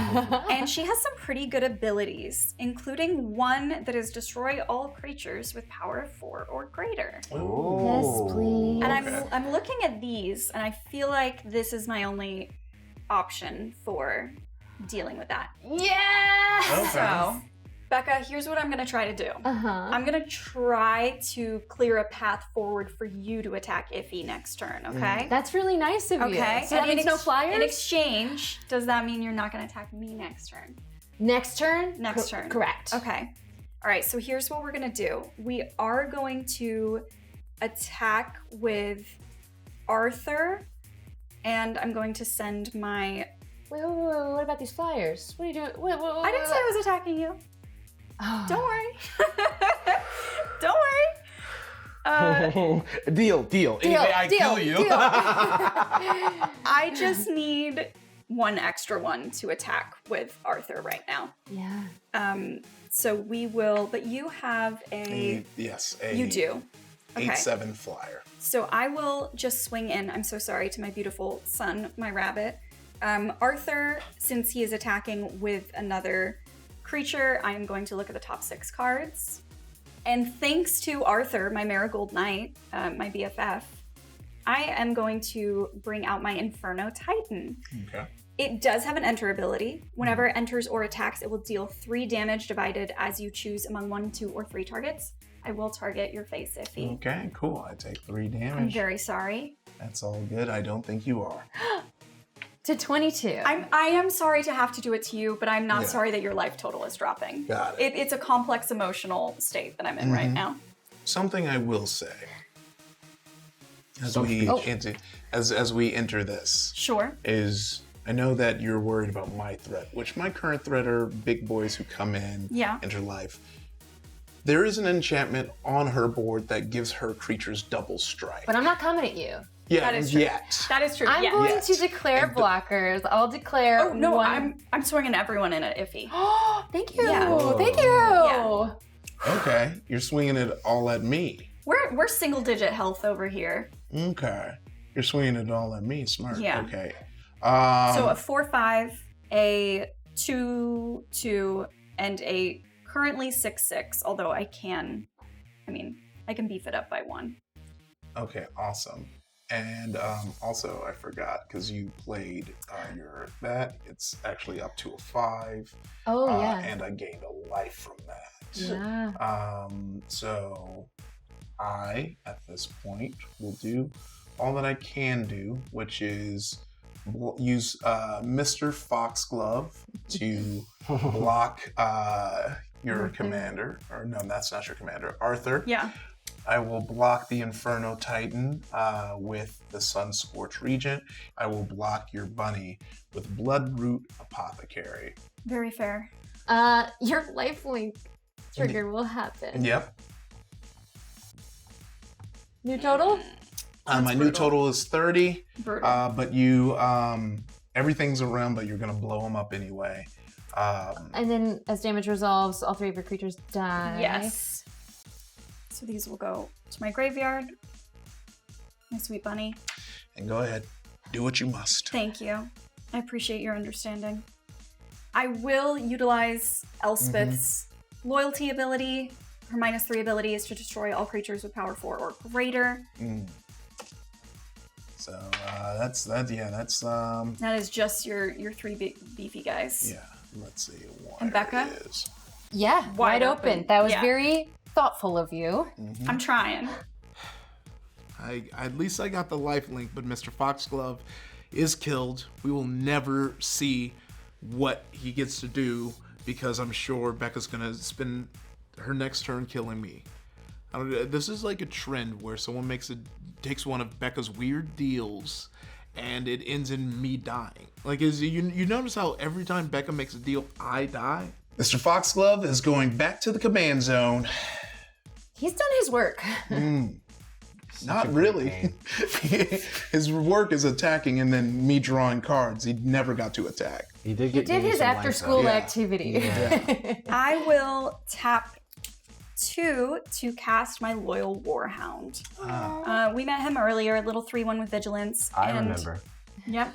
And she has some pretty good abilities, including one that is destroy all creatures with power of 4 or greater. Yes, please. And I'm looking at these, and I feel like this is my only option for dealing with that. Yeah! So, Becca, here's what I'm gonna try to do. I'm gonna try to clear a path forward for you to attack Ify next turn, okay? That's really nice of you. Okay. So that means no flyers? In exchange, does that mean you're not gonna attack me next turn? Next turn? Next turn. Correct. Okay. All right, so here's what we're gonna do. We are going to attack with Arthur, and I'm going to send my... Wait, what about these flyers? What are you doing? I didn't say I was attacking you. Oh. Don't worry. Don't worry. Deal. Anyway, I kill you. I just need one extra one to attack with Arthur right now. Yeah. So we will, but you have a you do. Okay. 8/7 flyer. So I will just swing in. I'm so sorry to my beautiful son, my rabbit. Arthur, since he is attacking with another creature, I am going to look at the top 6 cards. And thanks to Arthur, my Marigold Knight, my BFF, I am going to bring out my Inferno Titan. Okay. It does have an enter ability. Whenever it enters or attacks, it will deal 3 damage divided as you choose among 1, 2, or 3 targets. I will target your face, Ify. Okay, cool. I take 3 damage. I'm very sorry. That's all good. I don't think you are. To 22. I am sorry to have to do it to you, but I'm not Yeah. sorry that your life total is dropping. Got it. It's a complex emotional state that I'm in right now. Something I will say as Some we speech. as we enter this Sure. is I know that you're worried about my threat, which my current threat are big boys who come in, Yeah. enter life. There is an enchantment on her board that gives her creatures double strike. But I'm not coming at you. Yeah, That is true. yet. That is true. I'm yes. going Yes. to declare And the- blockers. I'll declare Oh no, one. I'm swinging everyone in at Ify. Thank you. Yeah. Thank you. Yeah. Okay, you're swinging it all at me. We're single digit health over here. Okay, you're swinging it all at me. Smart. Yeah. Okay. So a 4/5, a 2/2, and a currently 6/6. Although I can beef it up by 1. Okay, awesome. And also, I forgot because you played it's actually up to a 5. Oh, yeah. And I gained a life from that. Yeah. So I, at this point, will do all that I can do, which is use Mr. Foxglove to block your commander. Or no, that's not your commander. Arthur. Yeah. I will block the Inferno Titan with the Sunscorch Regent. I will block your bunny with Bloodroot Apothecary. Very fair. Your lifelink trigger will happen. Yep. New total? My new total is 30. Brutal. But you, everything's around, but you're gonna blow them up anyway. And then as damage resolves, all 3 of your creatures die. Yes. So these will go to my graveyard. My sweet bunny. And go ahead, do what you must. Thank you. I appreciate your understanding. I will utilize Elspeth's loyalty ability. Her -3 ability is to destroy all creatures with power 4 or greater. So that's that. Yeah, that's That is just your 3 beefy guys. yeah. Let's see. And Becca? It is. Yeah, wide open. That was very thoughtful of you. I'm trying. At least I got the life link, but Mr. Foxglove is killed. We will never see what he gets to do because I'm sure Becca's gonna spend her next turn killing me. This is like a trend where someone takes one of Becca's weird deals and it ends in me dying. Like, you notice how every time Becca makes a deal, I die? Mr. Foxglove is going back to the command zone. He's done his work. Not really. His work is attacking and then me drawing cards. He never got to attack. He did He did his after-school Yeah. activity. I will tap 2 to cast my Loyal Warhound. We met him earlier, little 3/1 with Vigilance. I and remember. Yep.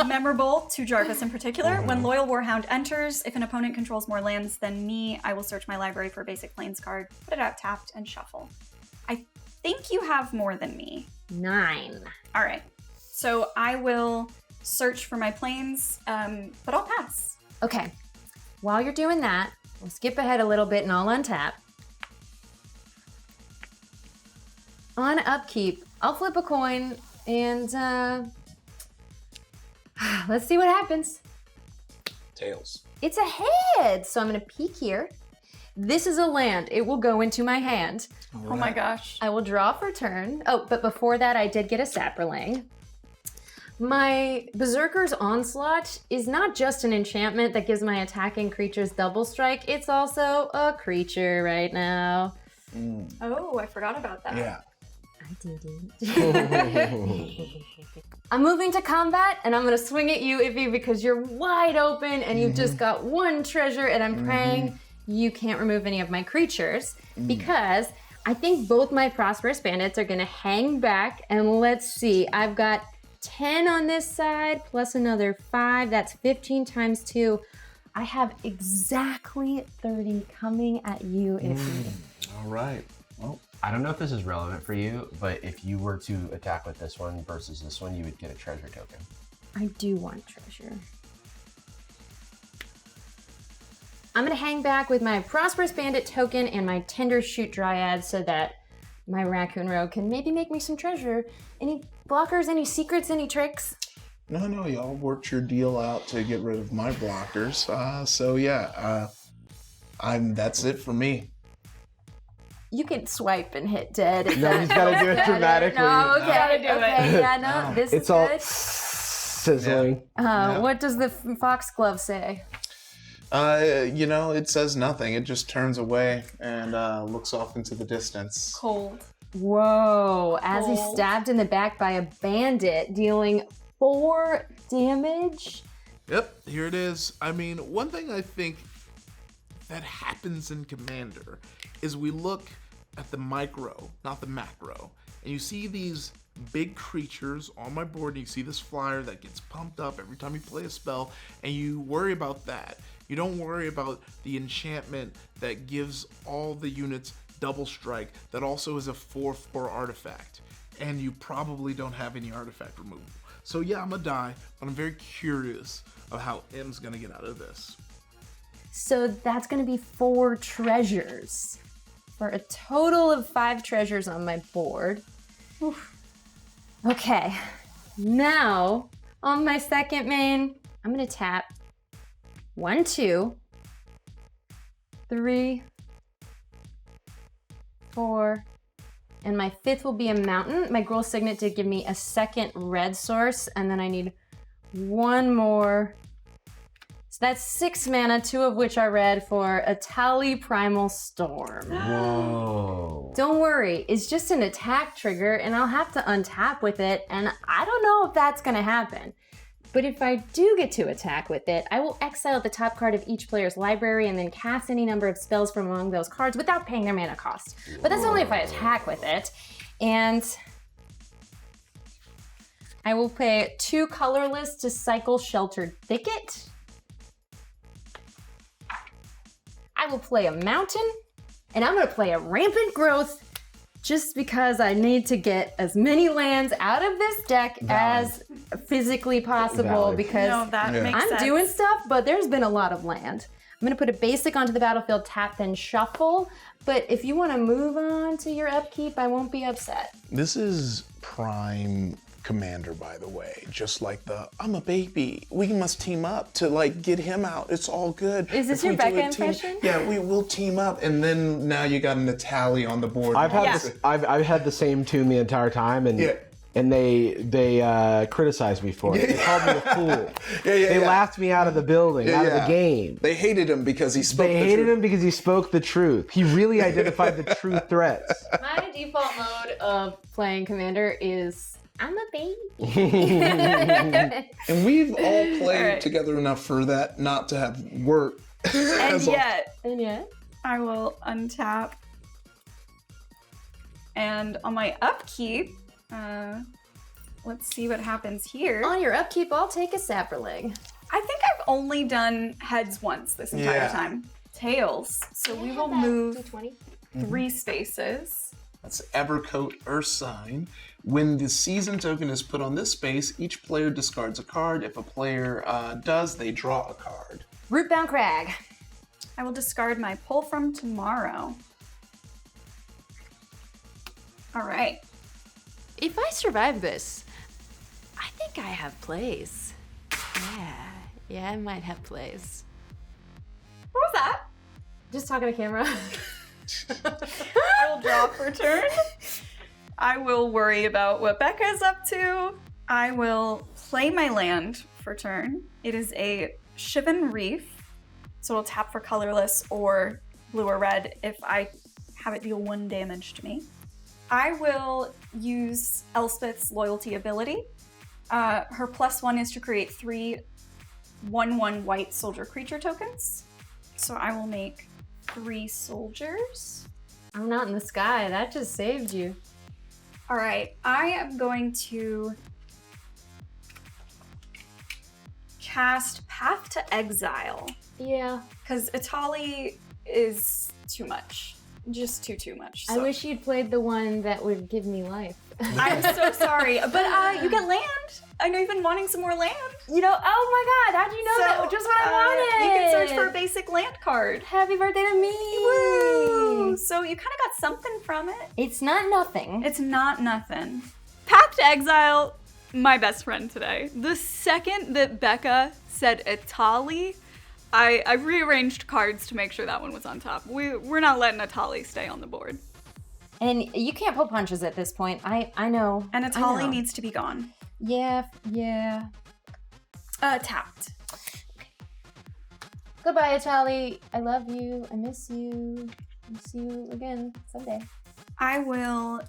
Memorable to Jarvis in particular. When Loyal Warhound enters, if an opponent controls more lands than me, I will search my library for a basic plains card, put it out tapped, and shuffle. I think you have more than me. 9. All right. So I will search for my plains, but I'll pass. Okay. While you're doing that, we'll skip ahead a little bit and I'll untap. On upkeep, I'll flip a coin and let's see what happens. Tails. It's a head, so I'm gonna peek here. This is a land. It will go into my hand. Oh my gosh. I will draw for turn. Oh, but before that, I did get a Saproling. My Berserker's Onslaught is not just an enchantment that gives my attacking creatures double strike. It's also a creature right now. Oh, I forgot about that. Yeah. I didn't. I'm moving to combat, and I'm gonna swing at you, Ify, because you're wide open, and you've just got one treasure, and I'm praying you can't remove any of my creatures, because I think both my Prosperous Bandits are gonna hang back, and let's see, I've got 10 on this side, plus another 5, that's 15 times 2. I have exactly 30 coming at you, Ify. All right. Well, I don't know if this is relevant for you, but if you were to attack with this one versus this one, you would get a treasure token. I do want treasure. I'm gonna hang back with my Prosperous Bandit token and my Tender Shoot Dryad so that my Raccoon Rogue can maybe make me some treasure. Any blockers, any secrets, any tricks? no, y'all worked your deal out to get rid of my blockers. So yeah, that's it for me. You can swipe and hit dead. If No, that he's gotta feels do it better. dramatically. No, okay, Gotta do okay, it. yeah, no, this It's is all good. sizzling. What does the foxglove say? It says nothing. It just turns away and looks off into the distance. Cold. Whoa, as he's Cold. stabbed in the back by a bandit, dealing 4 damage. Yep, here it is. I mean, one thing I think that happens in Commander is we look at the micro, not the macro, and you see these big creatures on my board, and you see this flyer that gets pumped up every time you play a spell, and you worry about that. You don't worry about the enchantment that gives all the units double strike that also is a 4/4 artifact, and you probably don't have any artifact removal. So yeah, I'm gonna die, but I'm very curious of how Em's gonna get out of this. So that's gonna be 4 treasures for a total of 5 treasures on my board. Oof. Okay, now on my second main, I'm gonna tap 1, 2, 3, 4, and my 5th will be a mountain. My Gruul Signet did give me a second red source, and then I need 1 more. So that's 6 mana, 2 of which are red for a Tally Primal Storm. Whoa. Don't worry, it's just an attack trigger, and I'll have to untap with it, and I don't know if that's gonna happen. But if I do get to attack with it, I will exile the top card of each player's library and then cast any number of spells from among those cards without paying their mana cost. But that's only if I attack with it. And I will pay 2 colorless to cycle Sheltered Thicket. I will play a mountain, and I'm gonna play a Rampant Growth just because I need to get as many lands out of this deck as physically possible. Valid. Because No, that makes I'm sense. doing stuff, but there's been a lot of land. I'm gonna put a basic onto the battlefield, tap, then shuffle. But if you wanna move on to your upkeep, I won't be upset. This is prime Commander, by the way. Just like I'm a baby. We must team up to get him out. It's all good. Is this If your we do Becca a team- impression? Yeah, will team up, and then now you got a Natalie on the board. I've had Yeah. this, I've had the same tune the entire time, and Yeah. and they criticized me for it. They called me a fool. They laughed me out of the building, out of the game. They hated him because he spoke. They hated him because he spoke the truth. He really identified the true threats. My default mode of playing Commander is I'm a baby. And we've all played Alright. together enough for that not to have work. And yet, And yet, I will untap. And on my upkeep, let's see what happens here. On your upkeep, I'll take a sapperling. I think I've only done heads once this entire time. Tails. So we will move D20. 3 spaces. That's Evercoat Earth Sign. When the season token is put on this space, each player discards a card. If a player does, they draw a card. Rootbound Crag. I will discard my pull from tomorrow. All right. If I survive this, I think I have plays. Yeah, I might have plays. What was that? Just talking to camera. I will draw for turn. I will worry about what Becca's up to. I will play my land for turn. It is a Shivan Reef, so it'll tap for colorless or blue or red if I have it deal 1 damage to me. I will use Elspeth's loyalty ability. Her +1 is to create 3 1/1 white soldier creature tokens. So I will make 3 soldiers. I'm not in the sky. That just saved you. All right, I am going to cast Path to Exile Yeah. because Itali is too much. Just too much. I wish you'd played the one that would give me life. I'm so sorry, but you get land. I know you've been wanting some more land. You know, oh my god, how'd you know that? Just what I wanted. You can search for a basic land card. Happy birthday to me. Woo! So you kind of got something from it. It's not nothing. It's not nothing. Path to Exile, my best friend today. The second that Becca said Itali, I rearranged cards to make sure that one was on top. We're not letting Itali stay on the board. And you can't pull punches at this point. I know. And I Itali know. needs to be gone. Yeah. Tapped. Goodbye, Itali. I love you. I miss you. I'll see you again someday. I will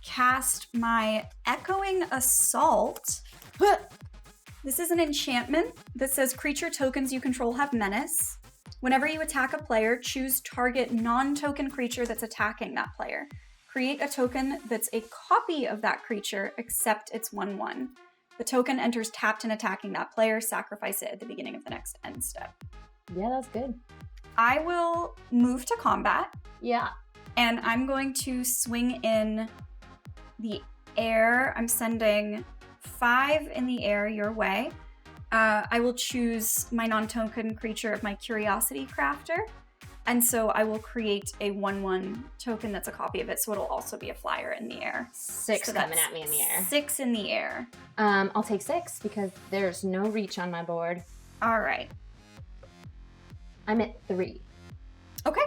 cast my Echoing Assault. This is an enchantment that says creature tokens you control have menace. Whenever you attack a player, choose target non-token creature that's attacking that player. Create a token that's a copy of that creature, except it's 1/1. The token enters tapped and attacking that player. Sacrifice it at the beginning of the next end step. Yeah, that's good. I will move to combat, Yeah. and I'm going to swing in the air. I'm sending 5 in the air your way. I will choose my non-token creature of my Curiosity Crafter. And so I will create a 1/1 token that's a copy of it, so it'll also be a flyer in the air. 6 So coming that's at me in the air. 6 in the air. I'll take 6 because there's no reach on my board. All right. I'm at 3. Okay.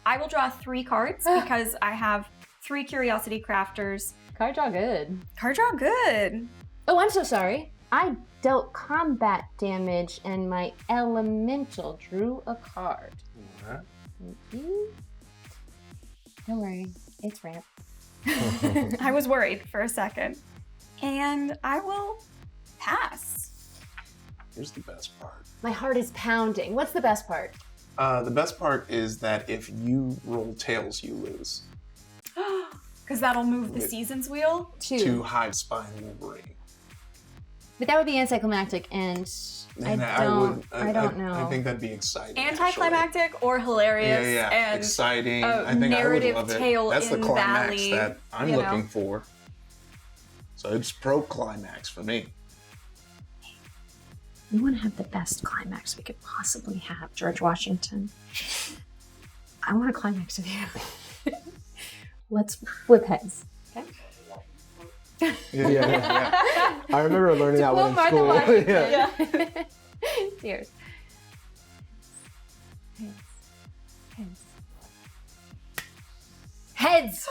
I will draw 3 cards because I have 3 Curiosity Crafters. Card draw good. Card draw good. Oh, I'm so sorry. I dealt combat damage and my elemental drew a card. Thank you. Don't worry, it's ramp. I was worried for a second. And I will pass. Here's the best part. My heart is pounding. What's the best part? The best part is that if you roll tails, you lose. Because that'll move the seasons wheel. 2. To Hive Spine Wolverine. But that would be anticlimactic, and I don't know. I think that'd be exciting. Anticlimactic or hilarious. Yeah. And exciting. a I think narrative I would love tale it. That's the in climax Valley, that I'm you know. looking for. So it's pro climax for me. We want to have the best climax we could possibly have, George Washington. I want a climax with you. Let's flip heads. Okay? Yeah. I remember learning that one in school. Yeah. Cheers. Heads.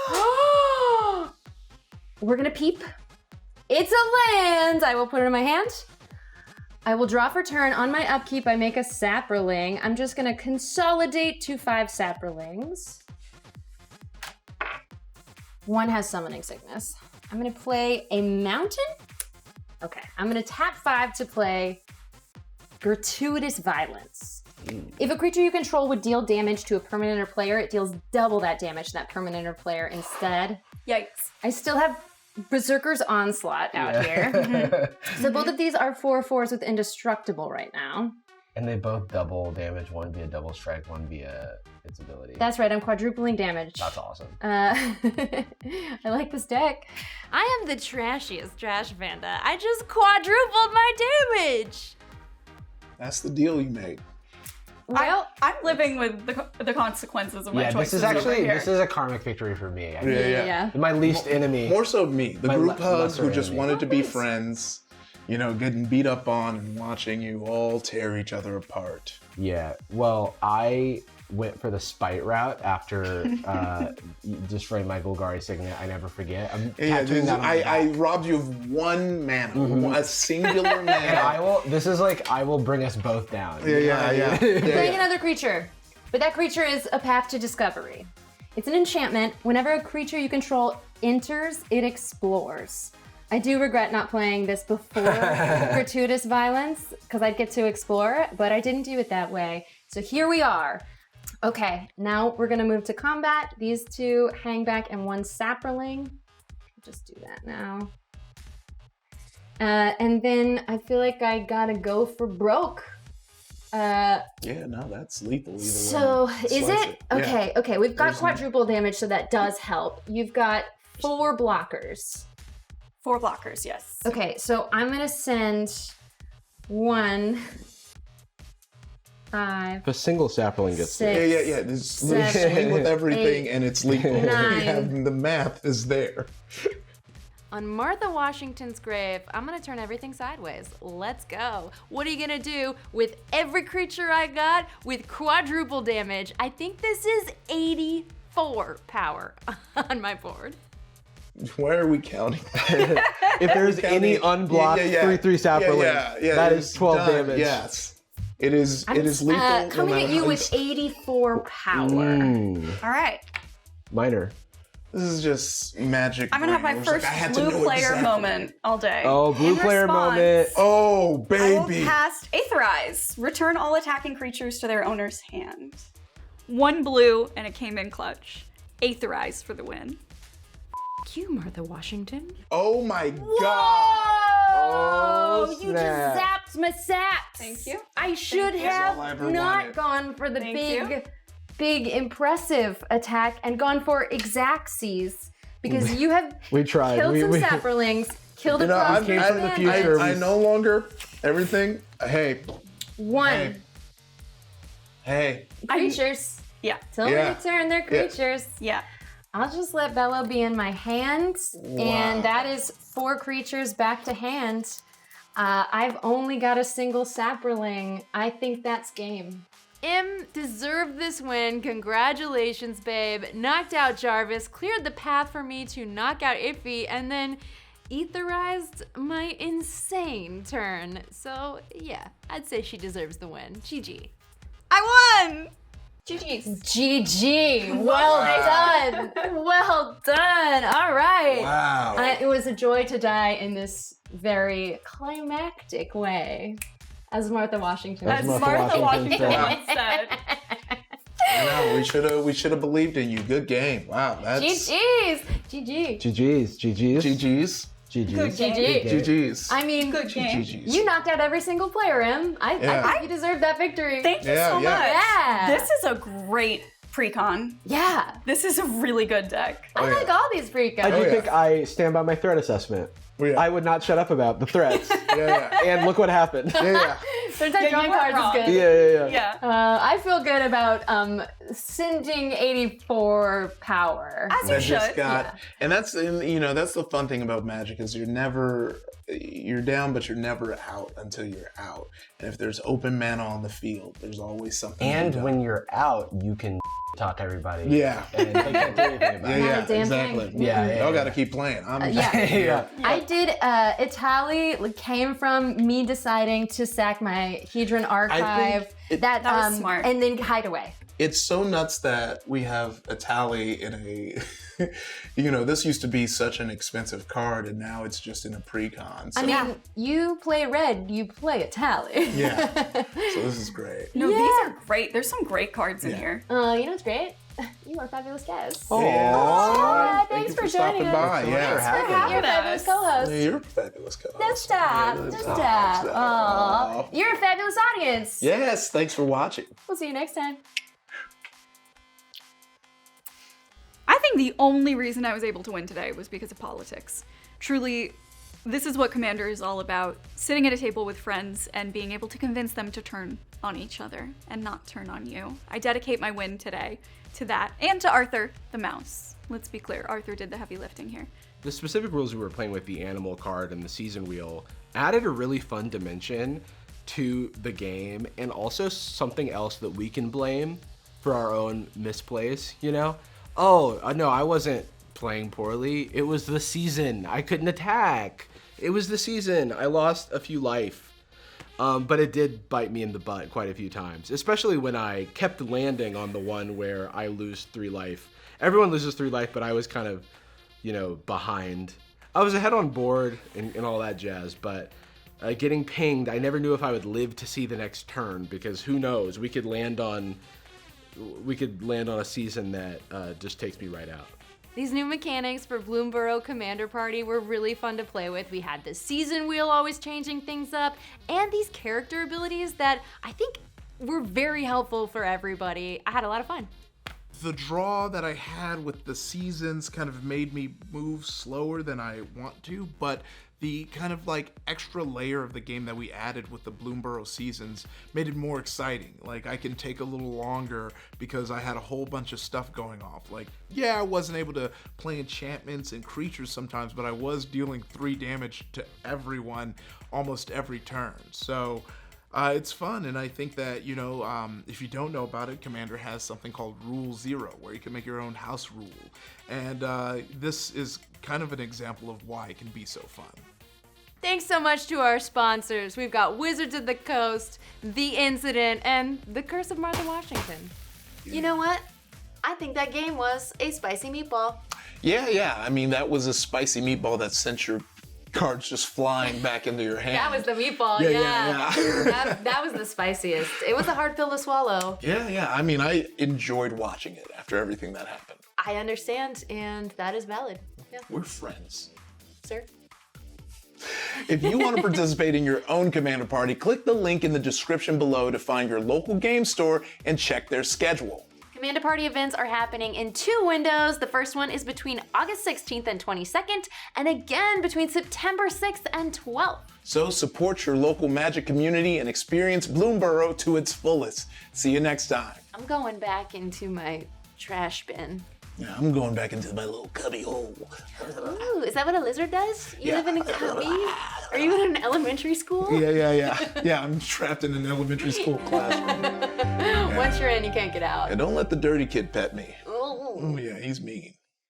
We're gonna peep. It's a land. I will put it in my hand. I will draw for turn. On my upkeep, I make a sapperling. I'm just gonna consolidate to 5 sapperlings. One has summoning sickness. I'm gonna play a mountain. Okay, I'm gonna tap 5 to play Gratuitous Violence. If a creature you control would deal damage to a permanent or player, it deals double that damage to that permanent or player instead. Yikes. I still have Berserker's Onslaught out here. So both of these are 4/4s with Indestructible right now. And they both double damage, one via double strike, one via its ability. That's right, I'm quadrupling damage. That's awesome. I like this deck. I am the trashiest trash panda. I just quadrupled my damage. That's the deal you made. Well, I'm living with the consequences of my choices. This is a karmic victory for me. yeah. My least enemy. More so me, the My group hug lesser who just enemy. wanted to be friends, you know, getting beat up on and watching you all tear each other apart. Yeah. Well, I went for the spite route after destroying my Golgari signet. I never forget. I'm tattooing that on my I back. robbed you of one mana, a singular mana. And I will. This is like I will bring us both down. Yeah. playing another creature. But that creature is a path to discovery. It's an enchantment. Whenever a creature you control enters, it explores. I do regret not playing this before Gratuitous Violence, because I'd get to explore, but I didn't do it that way. So here we are. Okay, now we're gonna move to combat. These two hang back and one Saproling. Just do that now. And then I feel like I gotta go for broke. Yeah, no, that's lethal either So way. is Slice it? Yeah. Okay, we've got There's quadruple damage, so that does help. You've got 4 blockers. 4 blockers, yes. Okay, so I'm gonna send 1, 5, If a single sapling gets 6, Yeah. Just Seven, swing with everything 8, and it's lethal. 9. The math is there. On Martha Washington's grave, I'm gonna turn everything sideways. Let's go. What are you gonna do with every creature I got with quadruple damage? I think this is 84 power on my board. Why are we counting? If there's any unblocked 3/3 sapling, that is 12 damage. Yes. It is lethal. no Coming matter at you how with 84 power. All right. Minor. This is just magic. I'm gonna have my brain. I was like, first I had to blue know player exactly. moment all day. Oh, blue In player response, moment. Oh, I will baby. cast Aetherize. Return all attacking creatures to their owner's hand. 1 blue, and it came in clutch. Aetherize for the win. You, Martha Washington. Oh my god. Oh, you snap. just zapped my saps. Thank you. I should you. have That's all I ever not wanted. gone for the Thank you. big, impressive attack and gone for Exacxies because you have We tried. killed some we saplings, killed a You know, I crossbow came from the bandit. future. I no longer everything. Hey, 1. hey. Creatures. Yeah. Till Yeah. they return their creatures. Yeah. I'll just let Bello be in my hand, and that is 4 creatures back to hand. I've only got a single Saproling. I think that's game. Em deserved this win. Congratulations, babe. Knocked out Jarvis, cleared the path for me to knock out Ify, and then etherized my insane turn. So, yeah, I'd say she deserves the win. GG. I won! GG's. GG. Well done. Well done. All right. Wow. It was a joy to die in this very climactic way, as Martha Washington. As Martha Martha Washington Washington once said. No, we should have believed in you. Good game. Wow, that's GG's. GG. GG's. GG's. GG's. GG. GG's. I mean, Good game. GG's. you knocked out every single player, Em. I think you deserve that victory. Thank you Yeah, so yeah. much. Yeah. This is a great pre-con. Yeah. This is a really good deck. I like all these freakouts. I do yeah. think I stand by my threat assessment. Yeah. I would not shut up about the threats. Yeah. And look what happened. Yeah. Sometimes you drawing weren't cards wrong. is good. Yeah. Yeah. I feel good about sending 84 power. As you Magic should. Scott. And that's the fun thing about Magic is you're down, but you're never out until you're out. And if there's open mana on the field, there's always something. to be And done. when you're out, you can talk to everybody. Yeah. And they can't do anything about it. Not yeah, a damn exactly. thing. Yeah. Y'all got to keep playing. Yeah. I did. Italy came from me deciding to sack my Hedron archive. it- That was smart. And then hide away. It's so nuts that we have a tally in a, this used to be such an expensive card, and now it's just in a pre-con. So, I mean, you play red, you play a tally. yeah. So this is great. No, Yeah. these are great. There's some great cards in here. You know what's great? You are a fabulous guest. Aw. Thanks for stopping joining us. by. Yeah. You're a fabulous co-host. You're a fabulous co-host. Just stop. Just stop. Aw. You're a fabulous audience. Yes, thanks for watching. We'll see you next time. I think the only reason I was able to win today was because of politics. Truly, this is what Commander is all about. Sitting at a table with friends and being able to convince them to turn on each other and not turn on you. I dedicate my win today to that and to Arthur, the mouse. Let's be clear, Arthur did the heavy lifting here. The specific rules we were playing with, the animal card and the season wheel, added a really fun dimension to the game, and also something else that we can blame for our own misplays, you know? Oh, no, I wasn't playing poorly. It was the season. I couldn't attack. It was the season. I lost a few life. But it did bite me in the butt quite a few times, especially when I kept landing on the one where I lose 3 life. Everyone loses 3 life, but I was kind of, you know, behind. I was ahead on board and all that jazz, but getting pinged, I never knew if I would live to see the next turn, because who knows, we could land on a season that just takes me right out. These new mechanics for Bloomburrow Commander Party were really fun to play with. We had the season wheel always changing things up, and these character abilities that I think were very helpful for everybody. I had a lot of fun. The draw that I had with the seasons kind of made me move slower than I want to, but the kind of like extra layer of the game that we added with the Bloomburrow seasons made it more exciting. Like, I can take a little longer because I had a whole bunch of stuff going off. Like, yeah, I wasn't able to play enchantments and creatures sometimes, but I was dealing 3 damage to everyone almost every turn. So it's fun, and I think that, you know, if you don't know about it, Commander has something called Rule 0, where you can make your own house rule. And this is kind of an example of why it can be so fun. Thanks so much to our sponsors. We've got Wizards of the Coast, The Incident, and The Curse of Martha Washington. You know what? I think that game was a spicy meatball. Yeah. I mean, that was a spicy meatball that sent your cards just flying back into your hand. That was the meatball, yeah. That was the spiciest. It was a hard pill to swallow. Yeah. I mean, I enjoyed watching it after everything that happened. I understand, and that is valid. Yeah. We're friends. Sir? If you want to participate in your own Commander Party, click the link in the description below to find your local game store and check their schedule. Commander Party events are happening in 2 windows. The first one is between August 16th and 22nd, and again between September 6th and 12th. So support your local Magic community and experience Bloomburrow to its fullest. See you next time. I'm going back into my trash bin. Yeah, I'm going back into my little cubby hole. Ooh, is that what a lizard does? You Yeah. live in a cubby? Are you in an elementary school? Yeah, I'm trapped in an elementary school classroom. Once you're in, you can't get out. And don't let the dirty kid pet me. Ooh. Oh yeah, he's mean.